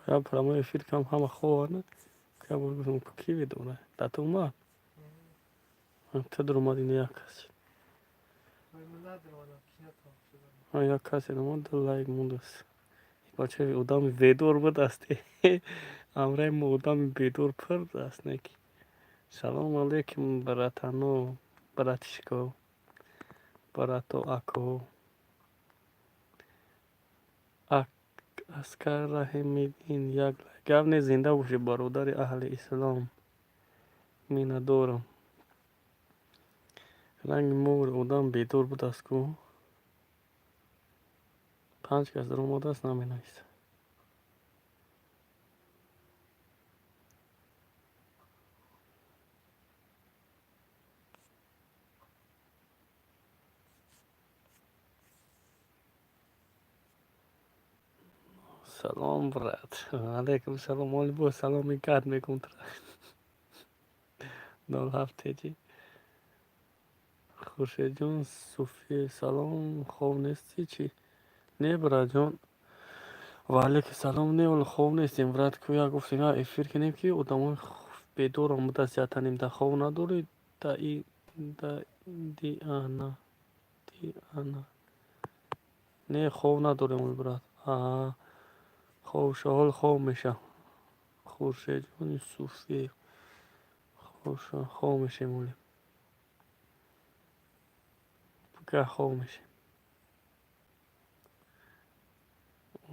Я прямой эфир кам ҳама хована. Я гуфтам ки видона. Тату ма. Тадро мадин як кас. Як кас мод лайк модас. Бача одам ведор буд асте. Амрай мо одам бедор пурд аст неки. Салом алейкум братано, братишко, брато ако. Аскар Раҳимиддин як гавне зинда боши бародари аҳли ислом. Минадорам. Ранги мор одам бедор буд аст ку. 5 кас дар омода аст наменависад. Салом брат. Алейкум салом. Оли бо саломи кат мекунтра. 07 Хуршедҷон Суфӣ салом хоб нестӣ чӣ? Не братҷон. Ва алейкум салом не оли хоб нестем брат ку я гуфтем я эфир кунем ки одамои бедор омадаст ятанем да хоб надорӣ да и да диана не хоб надорем оли брат. خب شغل خوب میشم خورشید جون صوفی خوب میشه مولی بگه خوب میشه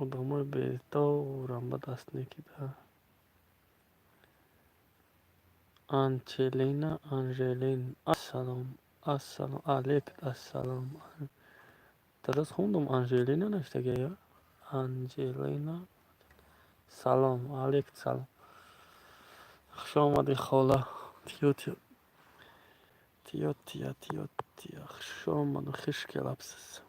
آدمای بیدارم به دست نکیده انچلینا انجلین السلام علیکم السلام درست خوندم انجلینا نشته یا انجلینا سلام علیکم سلام خوش آمدی خاله تیو خوش آمد خوش کلابسیز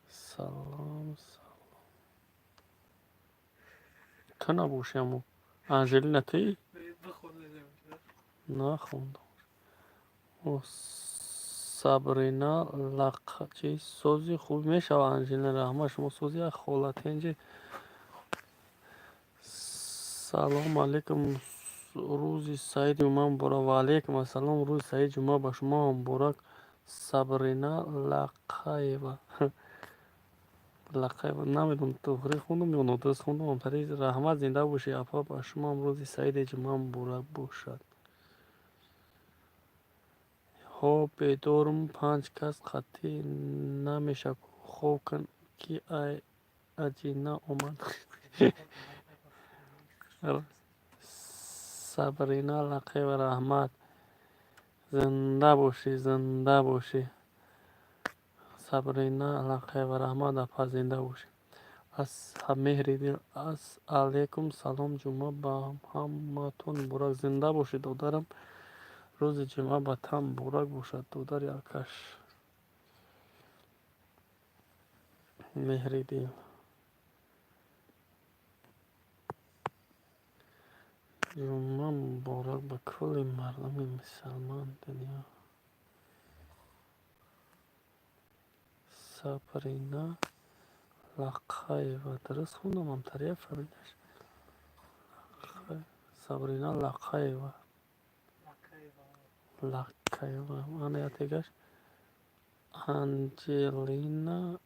سلام کنه باشم انجلینا تی نخوندم سابرینا لقچی سوزی خوب میشه انجلینا همه شما سوزی خالتینجی سلام علیکم روزی سعید جمعه مبارک و علیکم السلام روز سعید جمعه با شما مبارک سابرینا لقایوا نمیدونم توفری خوندم یا درست خوندم پری رحمت زنده باشی اپا با شما روز سعید جمعه مبارک باشد ها بدارم 5 کس خطی نمیشه خوب کن که اجینا اومد سابرینا لقای و رحمت زنده باشی سابرینا لقای و رحمت اپا زنده باشی از مهری دل از علیکم سلام جمعه با همتون مبارک زنده باشید دادرم روز جمعه با تام مبارک باشد دادر یکش مهری دل جمعه مبارک با کل مردم مسلمان دنیا سابرینا لقایوا درست خوندم هم تریه فهمیدش سابرینا لقایوا من یادگش انجلینا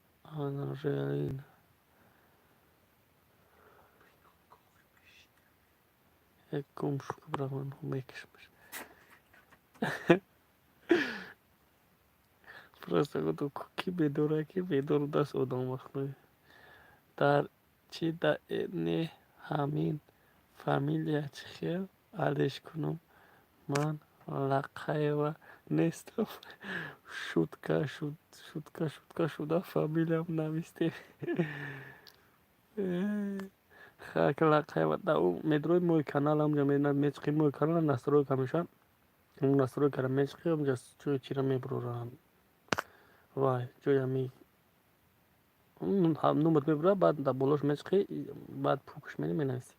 یک گم شو که برای من هم میکشمش просто گفتم کی بدور دست آدم وقت در چی در نه همین فامیلیا چی خیل علیش کنم من لقایوا نیستم شوتکا شده فامیلیام نمیسته خاک لقایوا دا او مدروی موی کانال هم جمعه میچقی موی کانال نستروی کمیشن اون نستروی کرم میچقی هم جست چوی چی را میبرورن وای جوی همی نومت میبره بعد دا بولوش میچقی بعد پوکش منی مینویسی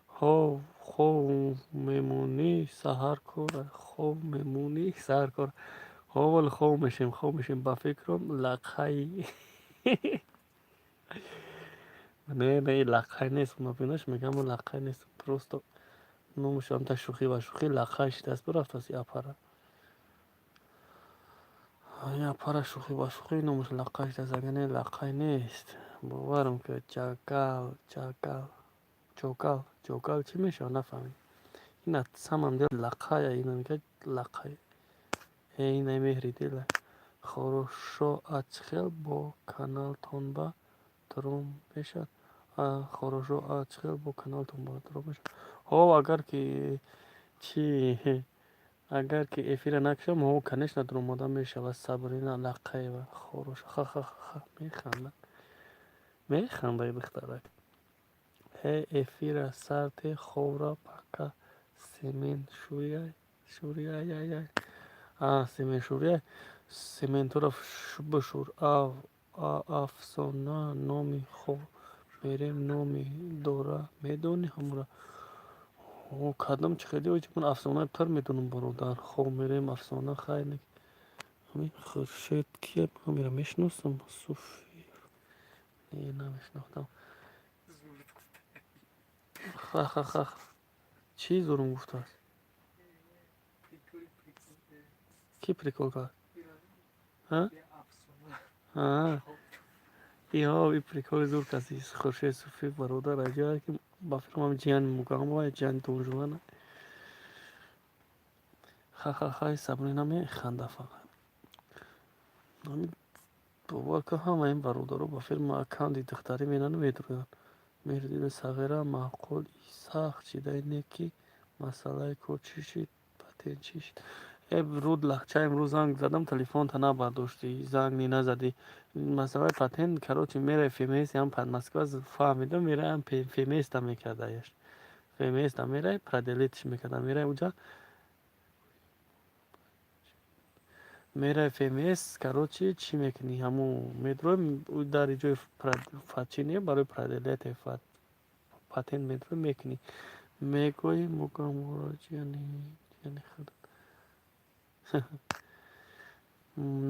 ها хов мемонӣ саҳар кора, хов мемонӣ саҳар кора. Ҳовал хов мешем ба фикрам лақҳаи не лақҳай нест, мабинош мегам лақҳай нест, просто номаш амта шӯхӣ ва шӯхӣ лақҳай шидаст бурафтаст япара. Япара шӯхӣ ва шӯхӣ номаш лақҳай шидаст, агар не лақҳай нест. Боварам кунед ҷокал чӣ мешавад нафаҳмидам. Ина самам дел лақҳая, ина мегӯяд лақҳай. Ина меҳри дила. Хорошо ачхел бо каналтон ба туром мешавад. Хорошо ачхел бо каналтон ба туром мешавад. Агар ки чи агар ки эфира накушам, конечно дуромада мешавад. Сабрина Лаққаева. Хорошо. Ха механдаи духтарак. Эфира сарте ховра пака семен шуряй. Семен шуряй. Сементура бишур. Афсона номи хов мерем номи дора медони ҳамра. Кадом чи хеле оҷиб, ман афсонаи тар медонам бародар. Хов мерем афсона хайне. Ҳамин Хуршед кия мера мешиносам. Суфиев. Не намешинохтам. Ха. Чӣ зурум гуфтааст? Ки прикол кард? И приколи зур каси Хуршед Суфиев бародар аҷиб ки ба фикрам ҷияни Мугамбо ҷияни Донжуана. Ха Сабрина механда фақат. Ҳамин бовар ка ҳамаи бародаро ба фирма аккаунти духтарӣ медурӯянд. Меҳридили сағира маъқул исах чидай неки масъалаи кор чӣ шид патен чӣ шид. Руд лахча имрӯз занг задам, телефонта набардошти, занг ни назадӣ. Масъалаи патент короче мераи ФМС ям Москва фаҳмидам, мераям ФМСта мекардаяш. ФМСта мераи проделитиш мекарда, мераи уҷа мераи ФМС короче чӣ мекунӣ, ҳамун медрои дар ҷои фатчине барои проделете патент медрои мекунӣ. Мегӯи мугамвороҷияни худ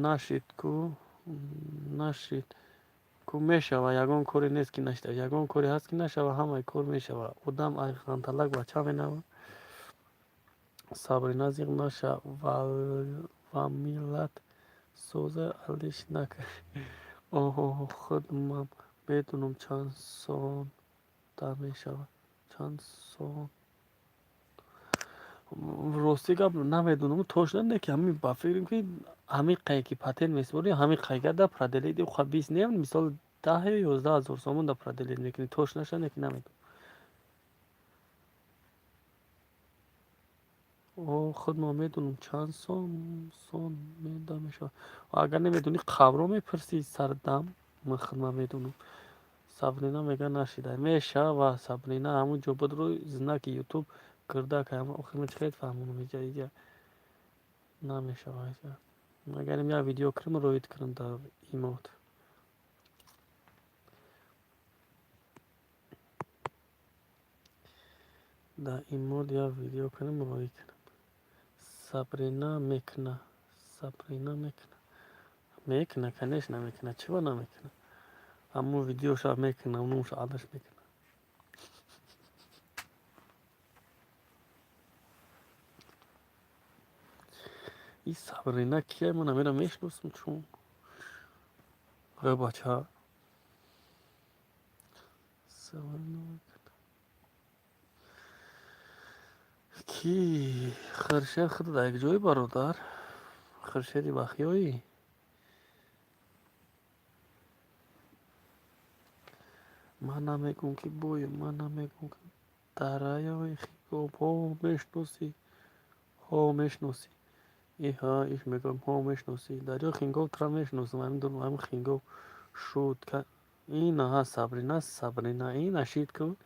нашид ку мешава. Ягон коре нест ки нашава. Ягон коре ҳаст ки нашава, ҳамаи кор мешава. Одам ай ғанталак бача менава. Сабрина зиқ наша ва миллат соза алиш накаш. Оҳо худмам медонам чанд сон да мешавад. Чанд сон рости гап намедонам, точно не ки ҳамин ба фикрам ки ҳамин қай ки патент месупорӣ, ҳамин қайга да проделит хабис не мисол 10 ё 11 000 сомон да проделит мекунӣ. Точноша не ки намедонам. Худмам медонам чанд сон да мешавад. Агар намедонӣ қавро мепурсӣ сардам. Ман худмам медонам. Сабрина мега нашида мешава. Сабрина ҳамун ҷобудро знаки ютуб кирдак охир ман чӣ фаҳмонам иҷа намешава. Агар я видео кирм роид кирм дар имод. Да имод я видео кирм роид кирм. Сабрина мекна. Мекна, конечно мекна. Чего намекна? Аммо видеоша мекна, номш адаш мекна. И Сабрина кия, ман амира мешносам чун. Бача. Сабрина ки Хуршед худ дар як ҷои бародар. Хуршеди Бахёӣ. Ман намегӯм ки бой, ман намегӯм ки дараёи хиёбон мешносӣ. Мешносӣ. Иш мегӯям мешносӣ. Дарёи Хингов тра мешносам. Ҳамин Хингов шуд. Ина Сабрина ина шид ку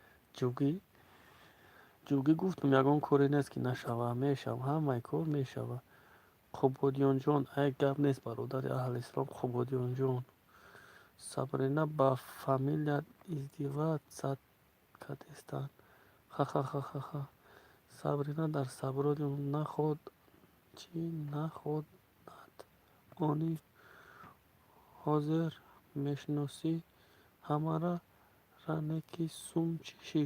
ҷугӣ гуфтам ягон коре нест ки нашава. Мешава. Ҳамаи кор мешава. Қубодиёнҷон ай гап нест бародари аҳлислом. Қубодиёнҷон. Сабрина ба фамилият издивоҷ зад кардестанд. Ха. сабрина дар саброди наход чӣ нахонад они ҳозир мешиносӣ ҳамаро ранеки сум чиши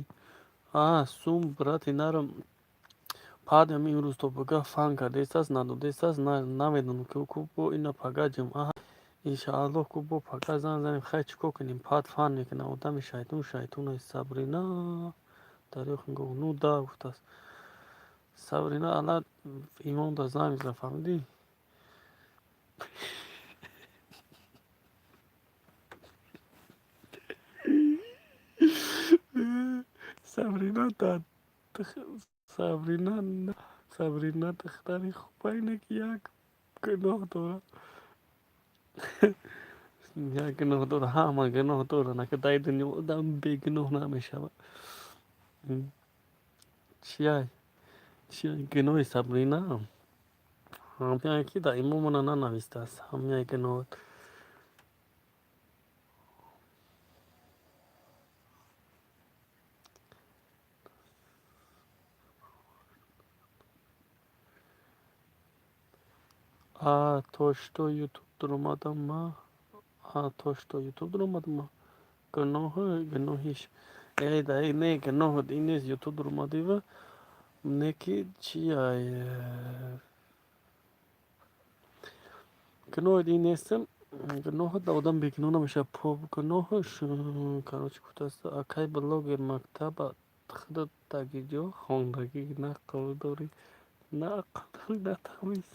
сум брати наро падам имрӯз то буга фан кардесас надодесас намедонам ку бо ина пагаҷам иншааллоҳ ку бо пага зан занем хай чикор кунем пад фан мекунам одами шайтон аст сабрина дарёхингоҳ ну да гуфтааст сабрина алла имомда занг мезанад фаҳмидӣ сабрина духтари хуба инак як гуноҳ дорад як гуноҳ дорад ҳама гуноҳ дорад ака дар дунё одам бегуноҳ намешавад чиай гуноҳи сабрина ҳамяе ки дар имомона нанавистааст ҳамяи гуноҳ то что ютуб дуромадам гуноҳиш не гуноҳ ин нест ютуб дуромадива неки чиай гуноҳ ин нестам гуноҳ одам бегуноҳ намешавад гуноҳш короче гуфтааст акай блогер мактаба худат дагиҷо хондагӣ нақл дорӣ натамиз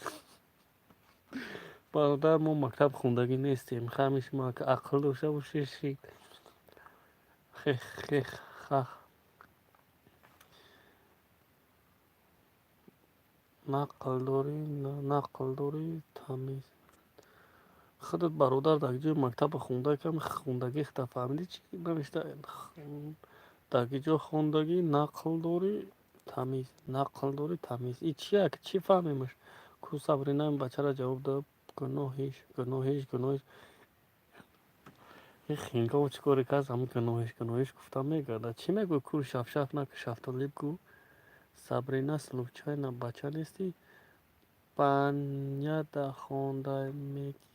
бародар мо мактаб хондагӣ нестем хамиш ма ақл дошта бошед ши нақл дорӣ тамиз худат бародар дар ҷои мактаба хондагӣ худат фаҳмидӣ чӣ навишта дагиҷо хондагӣ нақл дорӣ тамиз и чияк чӣ фаҳмемаш ку сабрина ин бачаро ҷавоб дод гуноҳиш хингов чӣ коре кард ҳам гуноҳиш гуфта мегардад чӣ мегӯй ку шафшаф наку шафтолиб гӯ сабрина случайно бача нестӣ панҷада хонда мегӣ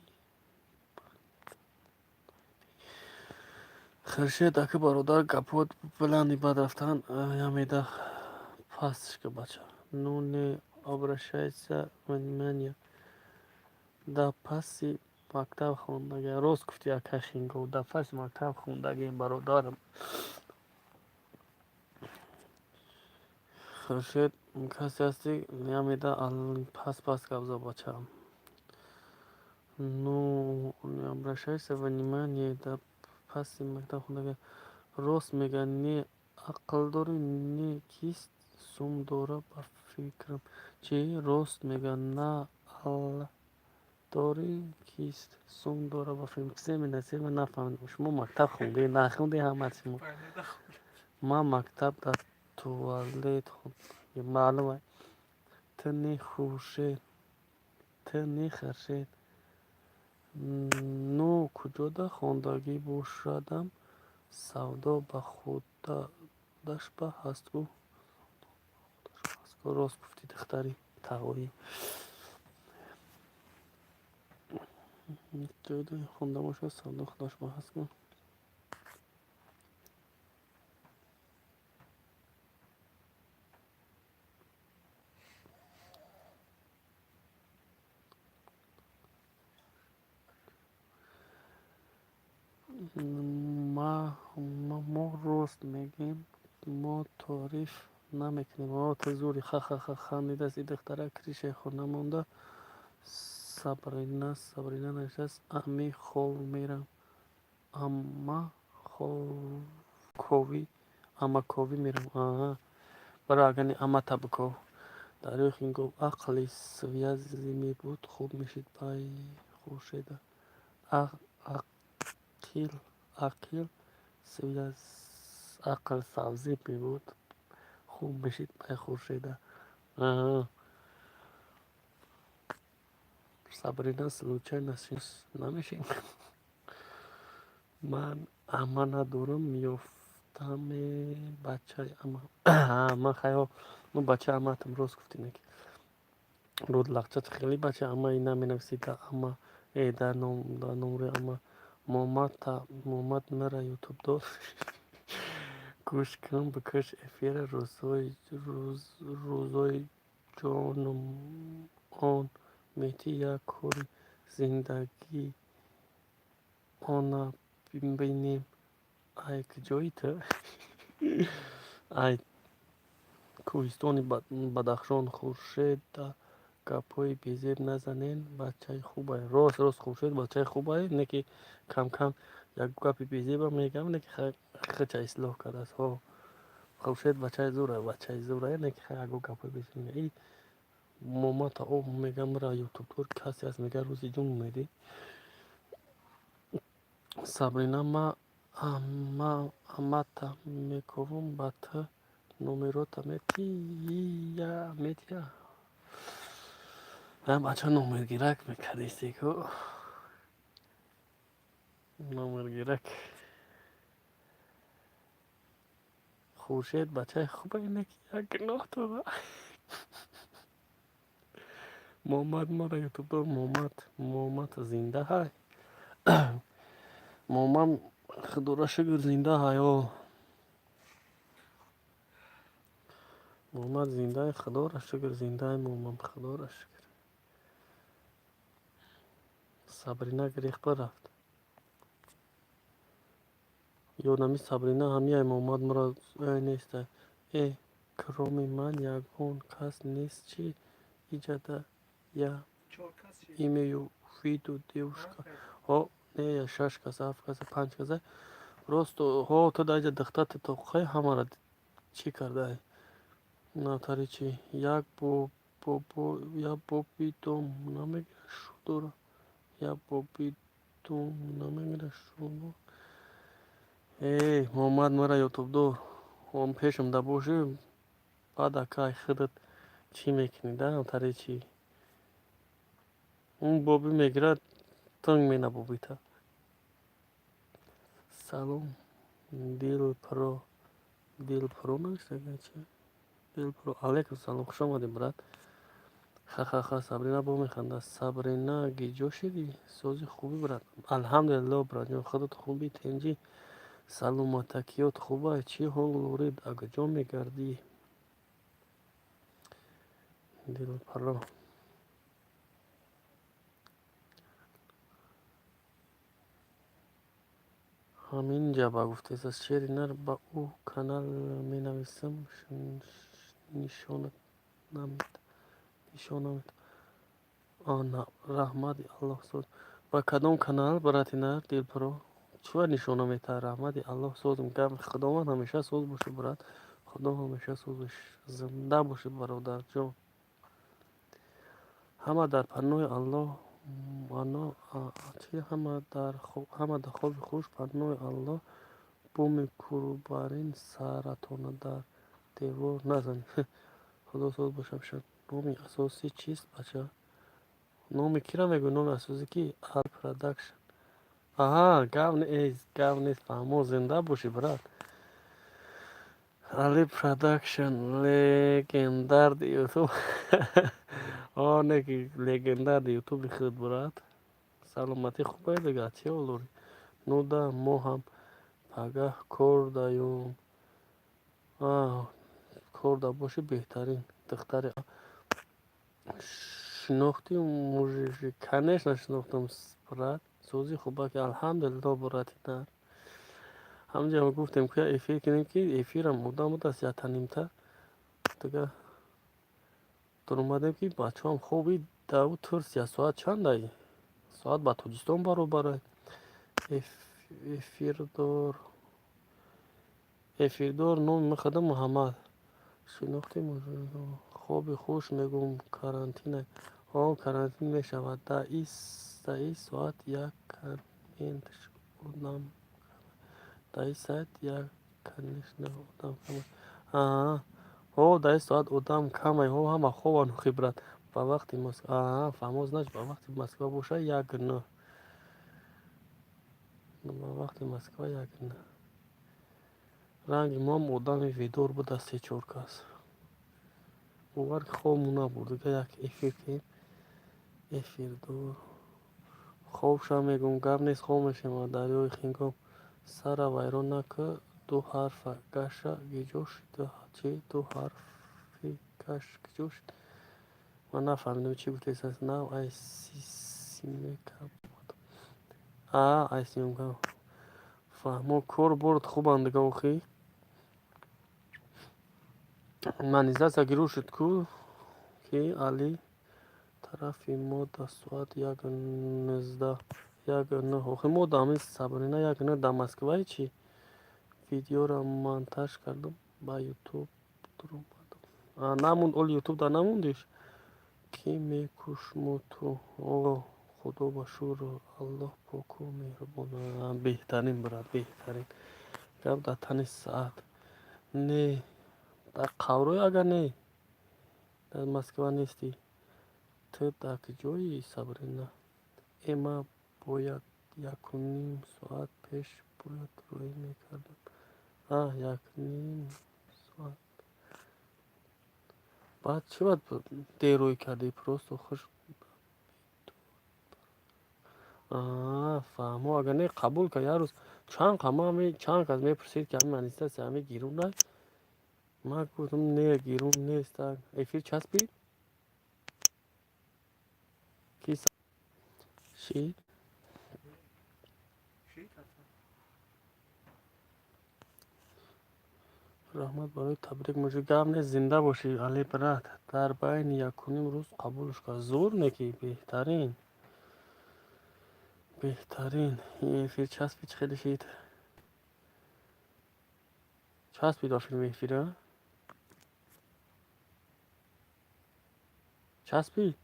хуршед ака бародар гапот бланди бад рафтан ямеда пасочка бача ну не обращайся внимание да паси мактаб хондаги рост гуфтӣ акай хингов да паси мактаб хондаги бародарам хуршед касе ҳастӣ ямеда пас гап зад бачаам ну не обращайся внимание да паси мактаб хондаги рост мегӯяд не ақл дорӣ не кист сум дора ба фикрам чӣ рост мегӯяд на ақл дорӣ кист сум дора ба фикрам семи нафаҳмидам шумо мактаб хондаӣ нахондаӣ ҳама шумо ман мактаб дар туалет хондагӣ маълум аст ту не хуршед ну куҷода хондагӣ бошадам савдо ба худашба ҳастгу рост гуфтӣ духтари тағоӣ ҷода хонда бошад савдо худашба ҳастгу мо рост мегӯем мо таъриф намекунем ту зӯри ха хандида ин духтара кришаи хона монда сабрина навиштааст ами хов мерам амаковӣ мерам барои ама табуков дарёхингоҳ ақли связи мебуд хуб мешид бай хуршеда ақл савзи мебуд хуб мешид бай хуршеда сабрина случайно намешид ман ама надорам ёфтаме бачаи ама ну бача аматам рост гуфтӣ ки руд лақчат хеле бача амаи наменависӣ да ама дар номри ама момад мера ютубдор гӯш кун бикаш эфира рӯзои ҷонум он метӣ як кори зиндагӣ она бинем ай куҷои ту ай кӯҳистони бадахшон хуршеда гапҳои безеб назанед бачаи хубае рост хуршед бачаи хубае не ки кам кам як гапи безебам мегӯям не ки хача ислоҳ кардааст хуршед бачаи зӯрае не ки яго гапҳои безеб мегӯям и момата о мегӯям мара ютубдор касе аст мега рӯзи ҷун медӣ сабрина амата мековам ба ту номерота метия ям бача номергирак мекардистику номергирак хуршед бачаи хубае не ки як гуноҳ дора момад мара ютубдор момад зинда ҳай момам худора шукр зинда ҳайо момад зиндаи худора шукр зиндаи момам худора шукр сабрина гирехта рафт ёдами сабрина ҳамияи момад мара неста кроми ман ягон кас нест чи иҷада я имею виду девушка не 6 кас 7 кас 5 каса просто ту дар инҷа духтати тоққай ҳамара чӣ кардаи навтари чи як боби дом намегирад шудора як боби дом намегирад шудора момад мара ютубдор он пешамда бошӣ баъдакай худат чӣ мекунӣ да навтари чи он боби мегирад тунг менабобита салом дилпро навиштагӣ чи дилпро алайкум салом хушомадед брат ха сабрина бо механдад сабрина гиҷо шудӣ сози хубӣ брат алҳамдулилло братҷон худат хубӣ тенҷӣ саломатакиёт хубае чӣ ҳол доред агаҷо мегардӣ дилпро ҳаминҷа ба гуфтеаст шери нар ба ӯ канал менависам нишонат намед раҳмати аллоҳ соз ба кадом канал брати нар дилпро чӣ нишона метаҳад раҳмати аллоҳ созм худованд ҳамеша соз бошад брат худо ҳамеша соз бошад зинда бошед бародарҷон ҳама дар паноҳи аллоҳ ҳама дар хоби хуш паноҳи аллоҳ буми кӯрбарин саратона дар девор назанед худо соз бошад номи асосӣ чист бача номи кира мегӯ номи асосӣ ки Al Production гав нест фаҳмо зинда бошӣ брат Ali Production легендар ди ютуб не ки легендар ди ютуби худ брат саломатӣ хубае дига чӣ ҳол дорӣ ну да мо ҳам пагаҳ корда бошӣ беҳтарин духтари шинохтӣ мужик конечно шинохтам брат сози хубаки алҳамдулилло брати нар ҳамҷа гуфтем ки эфир кунем ки эфирам муддаст ятанимта дига дуромадем ки бачаҳам хоби давуд турсия соат чандаи соат ба тоҷикистон баробарай эфирдор номи мақадам муҳаммад шинохти хоби хуш мегӯм карантина карантин мешавад да и соат як комент дар ин соат одам камай ҳама хобанд охи брат ба вақти фаҳмо значит ба вақти москва бошад як гуна ба вақти москва як гуна ранги моам одами видор буда 3-4 кас باور که خوابمون نبرد دیگه یک افیر که افیر دور خواب شا میگم گپ نیست خواب میشم دریای خنگام سر ویران نکه دو حرف گشه گیجوش چی دو حرفی کش گیجوش من نفهمیدم چی گفته است now I see makeup I see makeup فهمو کور برد خوبم دیگه اوخی من ازدست گیرو شد کو که علی طرفی ما در ساعت یک نزده یک نه اوخی ما دامی سابرینه یک نه در مسکوی چی ویدیو را монтаж کردم با یوتیوب درو بدم نموند اول یوتیوب در نموندش کی میکشم تو آقا خدا با شور الله پاک و مهربان بهترین برات بهترین گپ در تن ساعت نه در قوروی اگر نه در مسکو نیستی تو در کجایی سابرینا اما باید یک و نیم ساعت پیش باید روی میکردم یک نیم ساعت بعد چه باید دیروی کردی پروست و خوش فهمو اگر نه قبول که یه روز چند کس میپرسید که همین منیسته همه گیرون نه ما گفتم نه گیرون نیست افیر چسبید کی چی رحمت برای تبریک موجود گم نیست زنده باشی علی برات در بین یک و نیم روز قبولش کرد زور نکی بهترین این افیر چسبید خیلی شید چسبید با فیلم افیر چسبید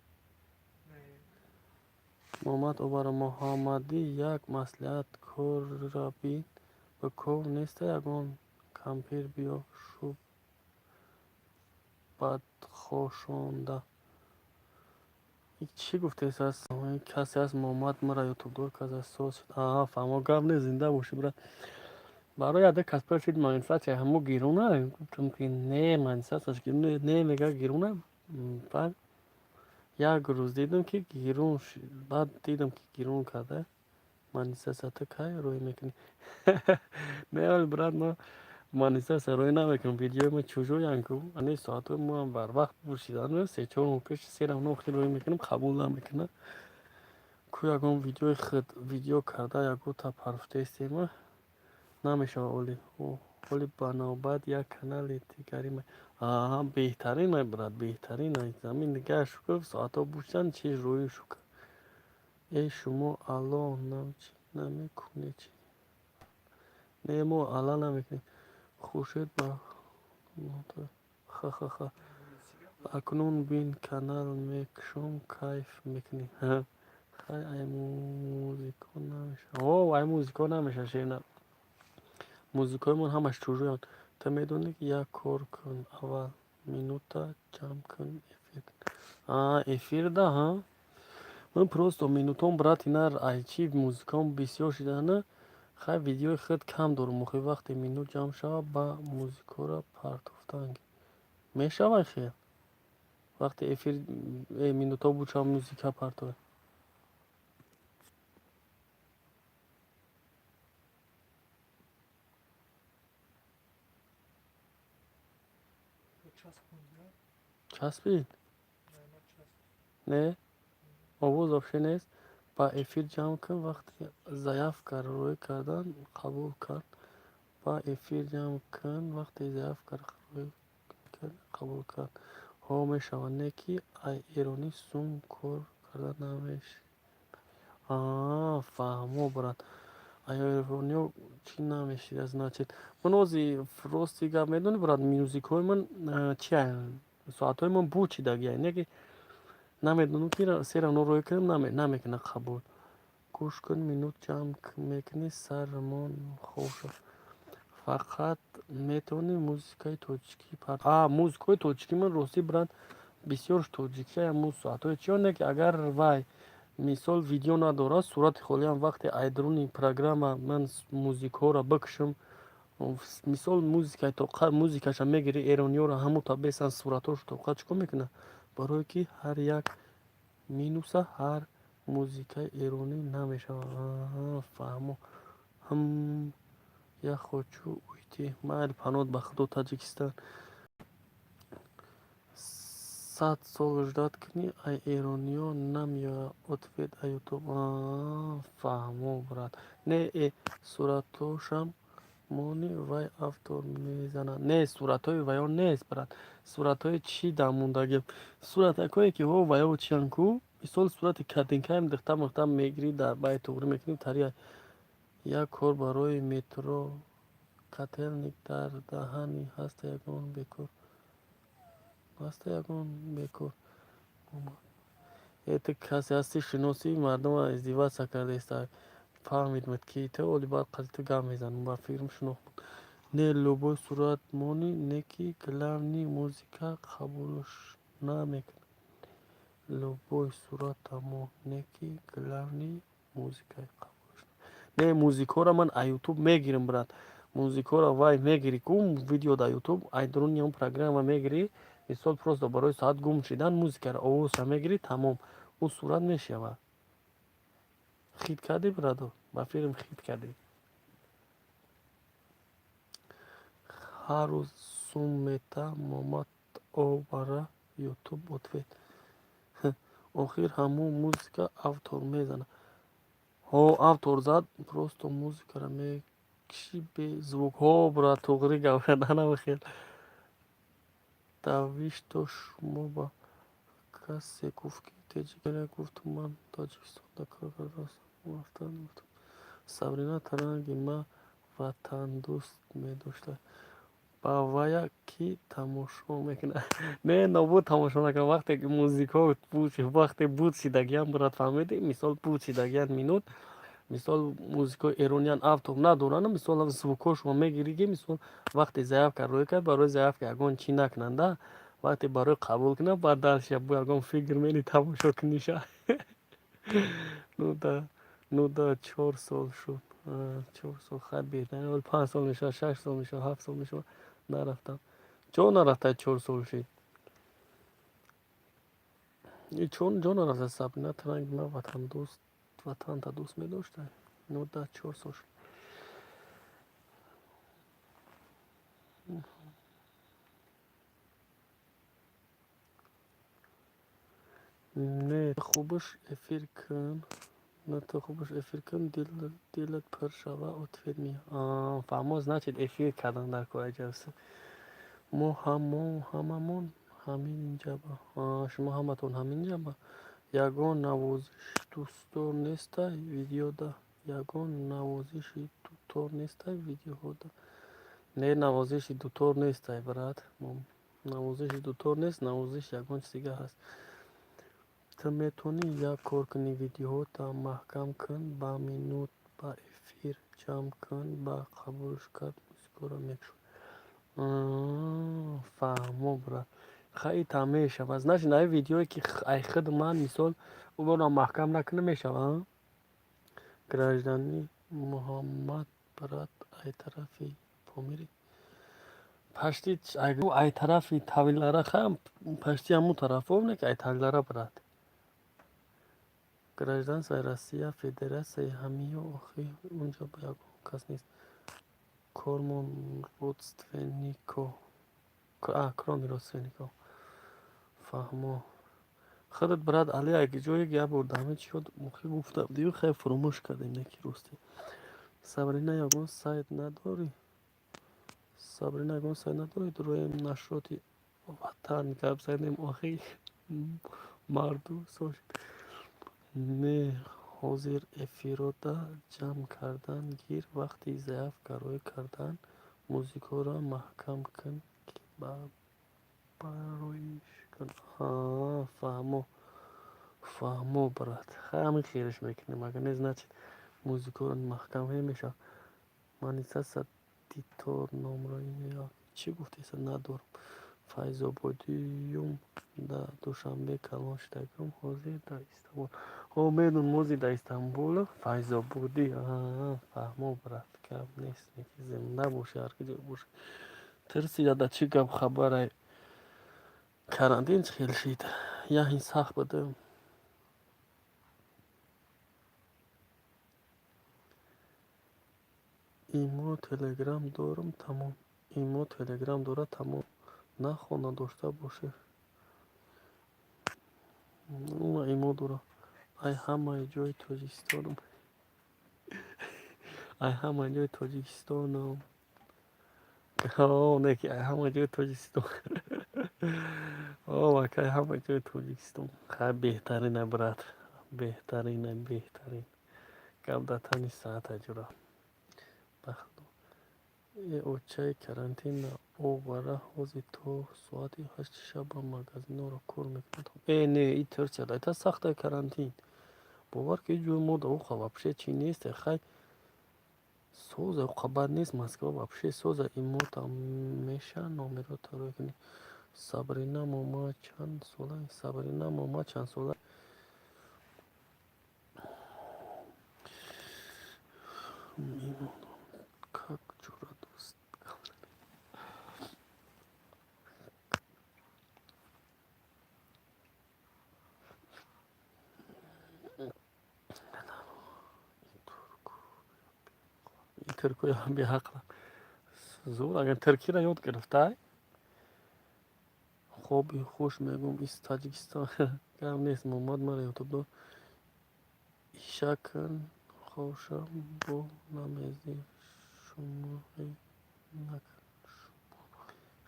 محمد عمر محمدی یک مصلحت کار را بین به کو نیست یگان کمپیر بیا شو بد خوشونده این چی گفته است این کسی از محمد مرا یوتیوب دور کسی از سوز شد فهمو گم نه زنده باشی برات برای یاده کس پرسید منصت همو گیرونه گفتم که نه منصتش گیرونه نه میگه گیرونه بعد یک روز دیدم که گیرون بعد دیدم که گیرون کرده منصت که روی میکنی نه ولی برات ما منصت روی نمیکنم ویدیو ما چوجو ینکو انی ساعت ما هم بر وقت بوشیدن سه چهار پیش سه نوختی روی میکنم قبول نمیکنه کو یکم ویدیو خود ویدیو کرده یکو تا پرفته استیم نمیشه ولی بنابرای یک کانال دیگری بهترین برات بهترین زمین نگه شکر ساعتا بوشتن چی روی شکر ای شما الان نمیکنی چی نه ما الان نمیکنی خوشید با خ اکنون بین کانال میکشم کیف میکنی خیلی ای موزیکا نمیشه ای موزیکا نمیشه شیرینه موزیکای من همش چوجویان تا میدونی که یک کار کن اول مینوتا جمع کن افیر ده من просто минутон брат инар айчи музикам бисёр шидана хай видеои худ кам дорум охи вақте минут ҷамъ шава ба музикора партофтан мешавад хел вақте эфир минутҳо буд шава музика партовад часпид не овоз вообще нест ба эфир ҷамъ кун вақте заявка рӯй кардан қабул кард ба эфир ҷамъ кун вақте заявка рӯй кардан қабул кард мешавад не ки эронӣ сум кор карда фаҳмо брат эрониё чӣ намешида значит ман ози рости гап медонӣ брат мюзикҳои ман чиаям соатҳои ман бучидагия не ки намедонам ки серано рӯй кунам намекунад қабул гӯш кун минут ҷамъ мекунӣ сармон хошад фақат метавонӣ музикаи тоҷикӣ музикаи тоҷикӣ ман ростӣ брат бисёр тоҷикиям соатҳои чиён не ки агар вай мисол видео надорад сурати холиам вақте айдруни программа ман музикҳоро бикушам мисол музикаи тоқа музикаша мегири эрониёро ҳамута бесан суратошу тоқа чӣ кор мекунад барое ки ҳар як минуса ҳар музикаи эронӣ намешавад. фаҳмо я хочу уйти майли панот ба худо таҷикистон 100 сол ждат кунӣ ай эрониё намеояд ответ а ютуб. фаҳмо брат не суратошам мони вай автор мезанад не суратҳои ваё нест брат суратҳои чӣ дамондаги суратакое ки ҳо ваё чиянку мисол сурати картинкаам дихта мегирӣ дар бай туғрӣ мекунӣ тария як кор барои метро котелник дар даҳани ҳаста ягон бекор это касе ҳасти шиноси мардума издеваться кардаест фаҳмид ки то оли баъд қазиту гап мезанам ба фирм шунохт не любой сурат мони неки главни музика қабулш намекунад любой суратамо неки главни музикаи қабулш не музикора ман а ютуб мегирам брат музикора вай мегирӣ ку видео да ютуб айдруни он программа мегирӣ мисол просто барои соат гум шидан музикаро овозша мегирӣ тамом ӯ сурат мешавад хит кардӣ брадо ба фирм хит кардӣ ҳар рӯз сум мета момад овара ютуб ответ охир ҳамун музика автор мезанад ҳо автор зад просто музикаро мекишӣ бе звук ҳо брат туғрӣ гавраданам хел давишто шумо ба касе гуфт ки таҷикия гуфт ман таҷикистонда кор кардаам сабрина таранги ма ватандӯст медошта ба вая ки тамошо мекунад не нобуд тамошо накунад вақте ки музикао вақте буд шидагиям брат фаҳмидӣ мисол буд шидагиян минут мисол музикаи эрониян автор надоранд мисол звукҳошро мегирӣ ки мисол вақте заявка рӯй кард барои заявка ягон чӣ накунанда вақте барои қабул кунад ба дарша ягон фикр мени тамошо куниша ну да 4 сол шуд 4 сол хай беҳтарин оли 5 сол мешавад 6 сол мешавад 7 сол мешавад нарафтам ҷо нарафта 4 сол шид ҷо нарафта сабина таранги ма ватанта дӯст медошта ну да 4 сол шуд не хубаш эфир кун дилат пур шава ответ меояд фаҳмо значит эфир кардан дар кораҷаст мо ҳамамон ҳаминҷаба шумо ҳаматон ҳаминҷаба ягон навозиш дӯстдор нестай видеода ягон навозиши дутор нестай видеоҳода не навозиши дутор нестай брат навозиши дутор нест навозиш ягон чиз дигар ҳаст ту метавонӣ як кор кунӣ видеоҳота маҳкам кун ба минут ба эфир ҷамъ кун ба қабулш кард музикаро мекушод фаҳмо брат хайта мешавад значит наи видеое ки ай худ ман мисол ӯро маҳкам накунам мешавад граждани муҳаммад брат ай тарафи помири пашти ай тарафи тавлиара хам пашти ҳамун тарафо ки ай тавлиара брат гражданство Россия Федерация ҳамиё охи унҷа ба ягон кас нест кормон родственников кроме родственников фаҳмо худат брат али як ҷое гап бурдам чӣ шуд мухи гуфтам дию хай фуромӯш кардем неки росте сабрина ягон сайт надорӣ дуроем нашроти ватан гап задем охи марду сош не ҳозир эфирода ҷамъ кардан гир вақти заявка рӯй кардан музикаро маҳкам кун ки бароиш кун фаҳмо брат ҳамин хириш мекунем агар не значит музикаро маҳкам мешавад манисаса дитор номро чӣ гуфтеса надорам файзободиюм да душанбе калон шудагам ҳозир дар Истанбул. Медон мози дар Истанбул файзободӣ фаҳмо брат гап нест зинда боши ҳар киҷо боши тирсида да чӣ гап хабарай карантин чӣ хел шид яҳин сахт будем. имо телеграм дорам тамом имо телеграм дора тамом нахона дошта боши имо дора ай ҳамаи ҷои тоҷикистонам ай ҳамаи ҷои тоҷикистонам неки ай ҳамаи ҷои тоҷикистон вакай ҳамаи ҷои тоҷикистон хай беҳтарина брат беҳтарин гап дар тани саата ҷура очаи карантина овара ҳозир то соати 8 шаба магазинҳоро кор мекунад. Не и тирсияда это сахтаи карантин бовар ки ҷои мо да уха вообще чӣ нест хай соза уха бад нест Москва вообще соза имо там меша номеро тарокини Сабрина мома чанд сола как ҷура дост туркуя беҳақла зур агар туркиро ёд гирифтай хоби хуш мегум из Таҷикистон гап нест муҳаммад маро ютуб дод ишакн хошам бо намезди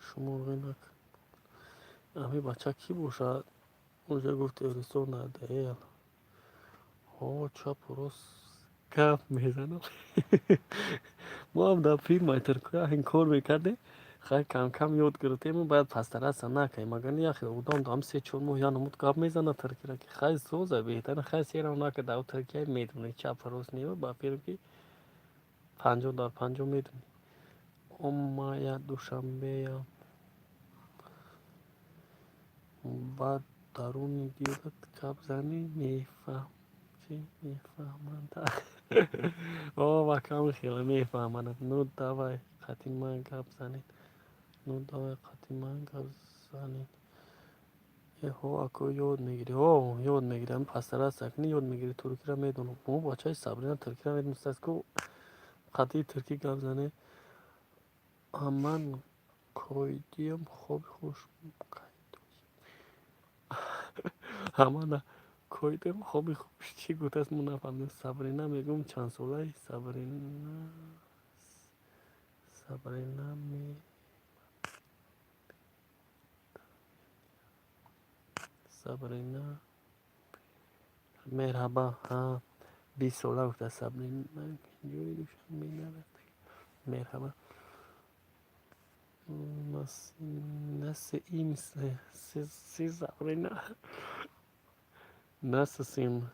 шумурғӣ накун ами бача кӣ бошад унҷа гуфт Эвристон АДЛ чапу рост гап мезанам мо ҳам дар фирмаи туркия ин кор мекардем хай кам кам ёд гирифтему бояд пастараса накаем агар яхе одам дам 3-4 моҳ янамуд гап мезана туркира ки хай соза беҳтар хай серам накарда ав туркия медони чапу рост нема ба фирм ки 50/50 медони мая душанбея баъд даруни дилат гап занӣ мефаҳманд вакам хеле мефаҳманд ну давай қатъиман гап занед ако ёд мегирӣ ёд мегирӣ ами пастарас акни ёд мегирӣ туркиро медонам мо бачаи Сабрина туркиро медонистаст ку қатъи туркӣ гап занед ман койдиям хоби хуш ҳамана койдем хоби хуш чӣ гуфтааст мо нафаҳмидем Сабрина мегум чанд солаи Сабрина мерҳаба 20 сола гуфтааст Сабрина ҷои душанбе нарафта мерҳаба Сабрина насисим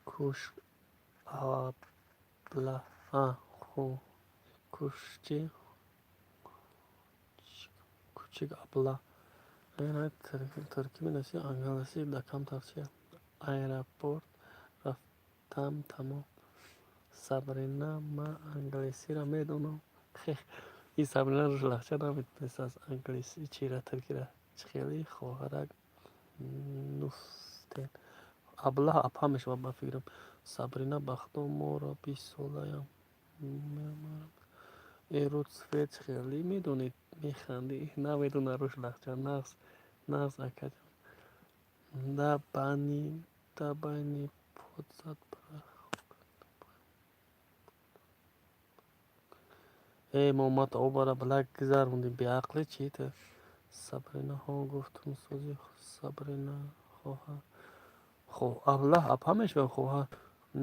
куш абла кушчи кучик абла туркӣ менависи англиси да камтарчия аэропорт рафтам тамом Сабрина ман англисиро медонам ин Сабрина рӯш лаҳҷа наметонистааст англиси чира туркира чӣ хели хоҳарак нуфтен аблаҳ апа мешавад ба фикрам Сабрина бахто моро 20 солаям эру цвет чӣ хели медонед механдӣ намедона рӯш лаҳҷа нағз акаҷон да байни пот зад муҳаммад обара билак гузаронди беақлӣ чӣ ту Сабрина гуфтум сози Сабрина хоҳар аблаҳ апа мешавад хоҳар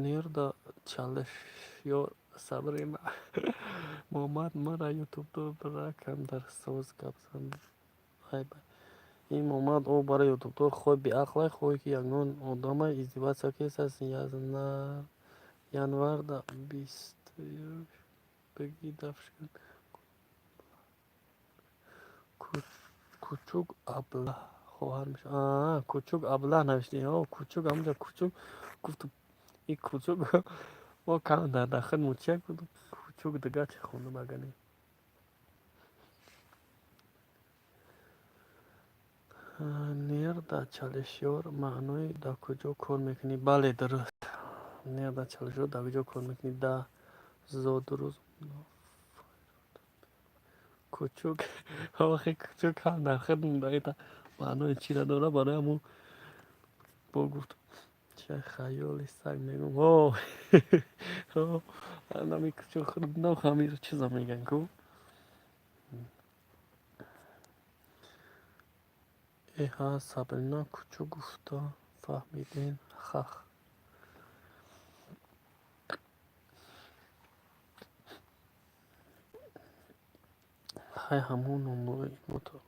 нерда чалишёр Сабрина муҳаммад мара ютубдо бракам дар соз гап зан ин муҳаммад бара ютубдор хоҳи беақлай хоҳӣ ки ягон одамай издеватсия кесаст январда 20 бигӣ дафшан Küçük abla. خواهرش کوچک ابله نوشته کوچک همونجا کوچک گفتم این کوچک ما کم در داخل موچک بودم کوچک دیگه چه خونده مگنی nerede çalışıyor معنای da کجا کار میکنی بله درست nerede çalışıyor da کجا کار میکنی da زودروز کوچک آخه کوچک هم در خدمت دایتا معنای چی را داره برای همون با گفتم چه خیالی سگ میگم اوه نمی کوچک خود نو خمیر چیزا میگن کو ها صبرنا کوچک گفتا فهمیدین خخ های همون نموی موتور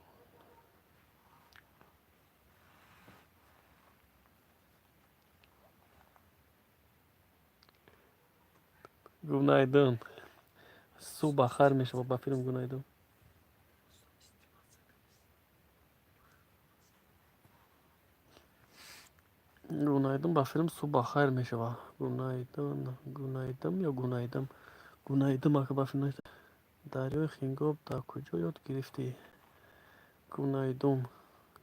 günaydın su bakarmış baba film günaydın günaydın ba film su bakarmış baba günaydın günaydın ya günaydın günaydın bak film Daryo Hingop da kocayı گرفتی günaydın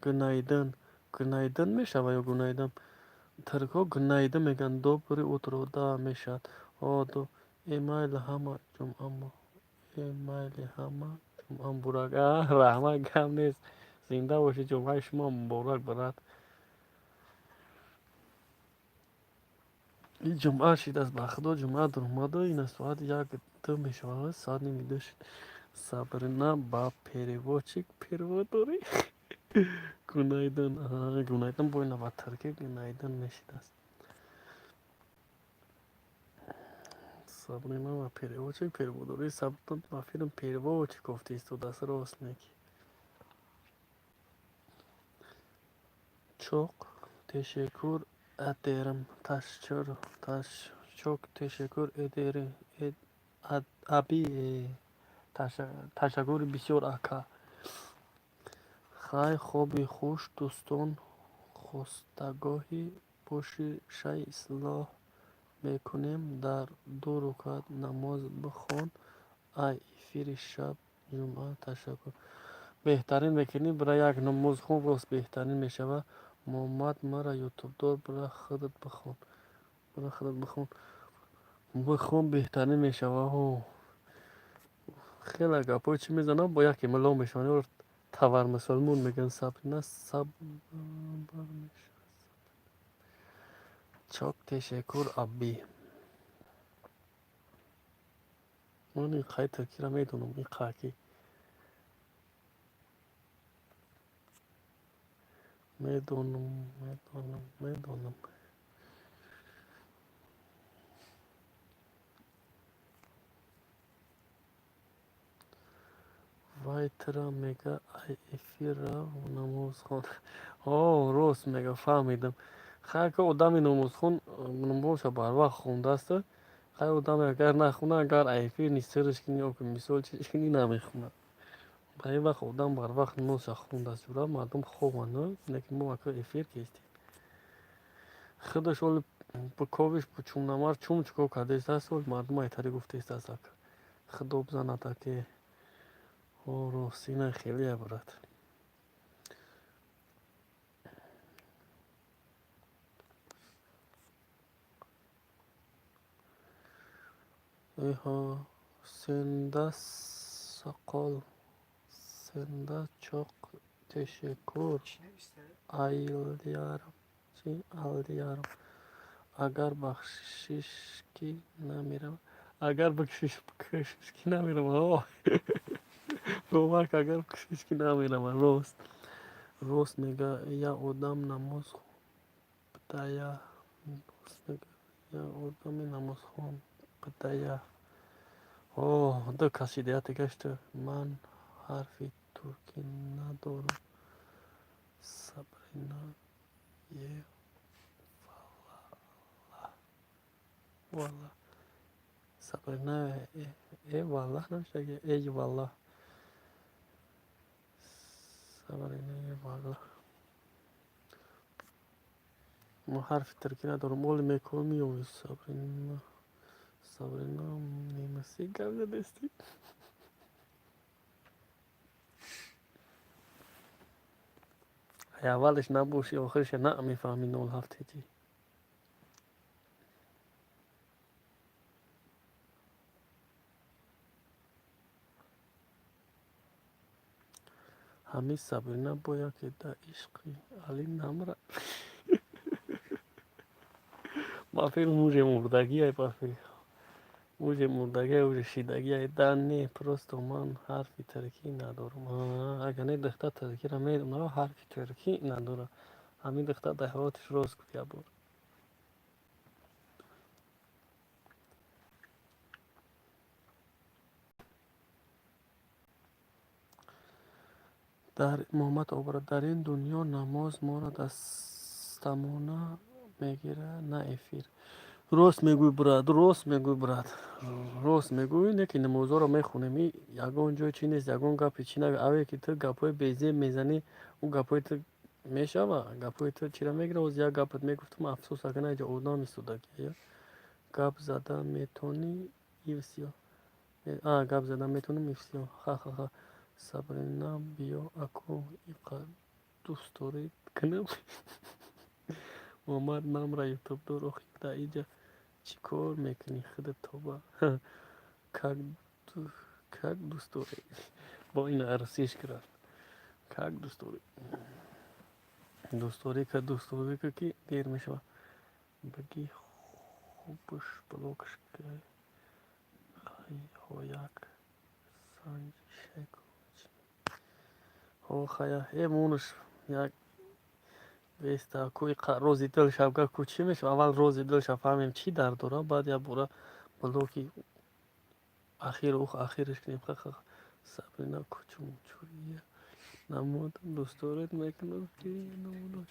günaydın günaydın میشه یا günaydın ترکا günaydın میگن دوباره اترو دا میشد دو ایمیل همه جمعه ایمیل همه جمعه مبارک رحمت کم نیست زنده باشی جمعه شما مبارک برات این جمعه شید از بخدا جمعه در اومده این ساعت یک دو میشود ساعت نمیده شد صبرنا با переводчик перевод داری günaydın günaydın boyuna با ترکی günaydın میشید است صبرنا با переводчик перевод داری صبرنا با فیلم переводчик گفتی است و دست راست میگی çok teşekkür ederim çok teşekkür ederim abi تشکر بسیار اکا خیلی خوبی خوش دوستان خواستگاهی باشی شای اصلاح میکنیم در 2 رکعت نماز بخوان ای افیر شب جمعه تشکر بهترین میکنی برای یک نماز خون راست بهترین میشوه محمد مرا یوتیوب دار برای خودت بخون بخون بهترین میشوه خیلی گپای چی میزنم با یکی ملا میشونی تور مسلمون میگن صبر نه صبر میشه çok teşekkür abi من این قای ترکی را میدونم این قاکی میدونم وایترا میگه ای افیر را نماز خون راست میگه فهمیدم خیلی که آدمی نماز خون نمازش بر وقت خونده است خیلی آدمی اگر نخونه اگر ایفیر نیست سرش کنی یا که مثال چیزش کنی نمیخونه برای وقت آدم بر وقت نمازش خونده است جورا مردم خوبند نه که ما اگر ایفیر کشتیم خودش ولی با کاوش با چون نمار چون چکو کرده است ولی مردم ایتری گفته است خدا بزنه تا که سینه خیلی عبارت ایها سنده سقال سنده çok teşekkür aylıyorum agar بخشش کی نمیرم اگر بخشش کی نمیرم گومک اگر بخشش کی نمیرم راست میگه یا آدم نماز بدایا راست میگه یا آدم نماز خون بدایا دو کشیدیت گشت من حرفی ترکی ندارم صبرینا یه والله صبرینا ای والله نمیشه ای والله Sabrina valla. ما حرف ترکی ندارم. اول میکنی و Sabrina. Sabrina نیمسی گرده دستی. اولش نباشی آخرش نه میفهمی 07 چی. همین Sabrina باید که در عشقی علی نمره. ما فیلم موجه مردگی های پافی. موجه مردگی موجه شیدگی های دنی پرستو من حرفی ترکی ندارم. اگه نه دختر ترکی را میدم نه حرفی ترکی نداره. همین دختر دهواتش روز کفیه بود. در محمد آورد در این دنیا نماز ما را دستمونه میگیره نه افیر. راست میگوی براد، راست میگوی براد، راست میگوی. نه که نمازها رو میخونیم یگان جای چی نیست، یگان گپی چی نگه. اوه که تو گپای بیزه میزنی اون گپای تو میشوه، گپای تو چی را میگیره. از یک گپت میگفتم افسوس اگه نه اینجا اودنا میسودگی. گپ زدن میتونی ایوسیا. گپ زدن میتونم ایوسیا. Sabrina بیا اکو اینقدر دوست دارید کنم. محمد نام یوتیوب دارو خیلی اینجا چی کار میکنی خودت تو با کک دوست داری با این عرصیش کرد. کک دوست داری که دیر میشه بگی خوبش بلوکش که خیلی یک سنج شکوچ خیلی مونش یک ویستا کوی روزی دلش افگار کوچی میشه. اول روزی دلش فهمیم چی در دوره بعد یا برا بلوکی آخرش کنیم. Sabrina کوچوم چوریه نمودم دوست دارد میکنم که نمودش.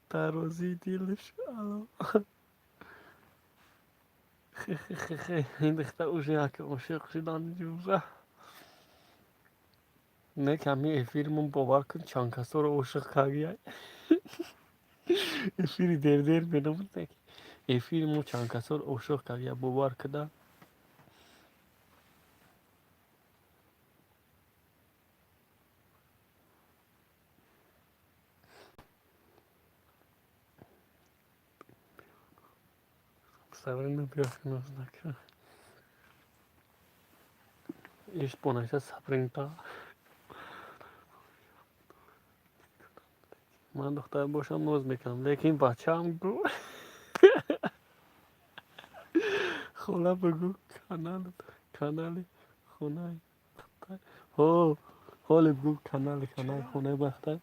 در روزی دلش الان این دختر اوشه که عاشق شدن جوزه. نه کمی افیرمون باور کن چند کسا رو عاشق کردی. افیری دیر بینم نکی افیرمون چند کسا رو عاشق کردی باور کده. Sabrina بیا کناز نکن ایش بونایشه Sabrina. من دختر باشم نوز میکنم لیکن بچه هم گو خولا بگو کانال خونه بختر. حال بگو کانال خونه بختر.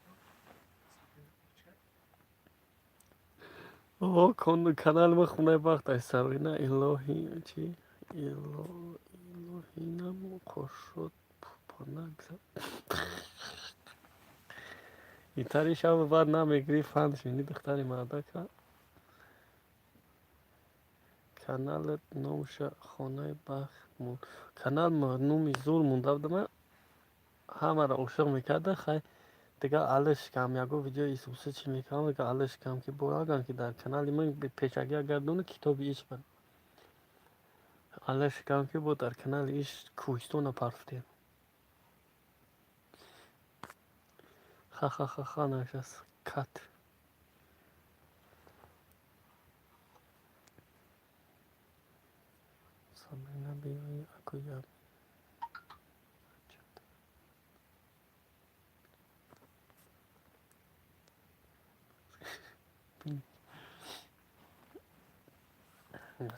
کانال ما خونه بختر. Sabrina الهی چی الهی نمو خوش شد پانک زد. این تری شب بعد نمیگری فند شدی دختری مرده که کانال نوش خانه بخت مون. کانال نومی زور مونده بودم همه را عاشق میکرده. خیلی دیگه علش کم یکو ویدیو ایسوسه چی میکنم دیگه علش کم که براغن که در کانال من به پیشگی گردونه کتابی ایش بند علش کم که با در کانال ایش کوشتون پرفتیم. نشست کت Sabrina بیایی اکو یاد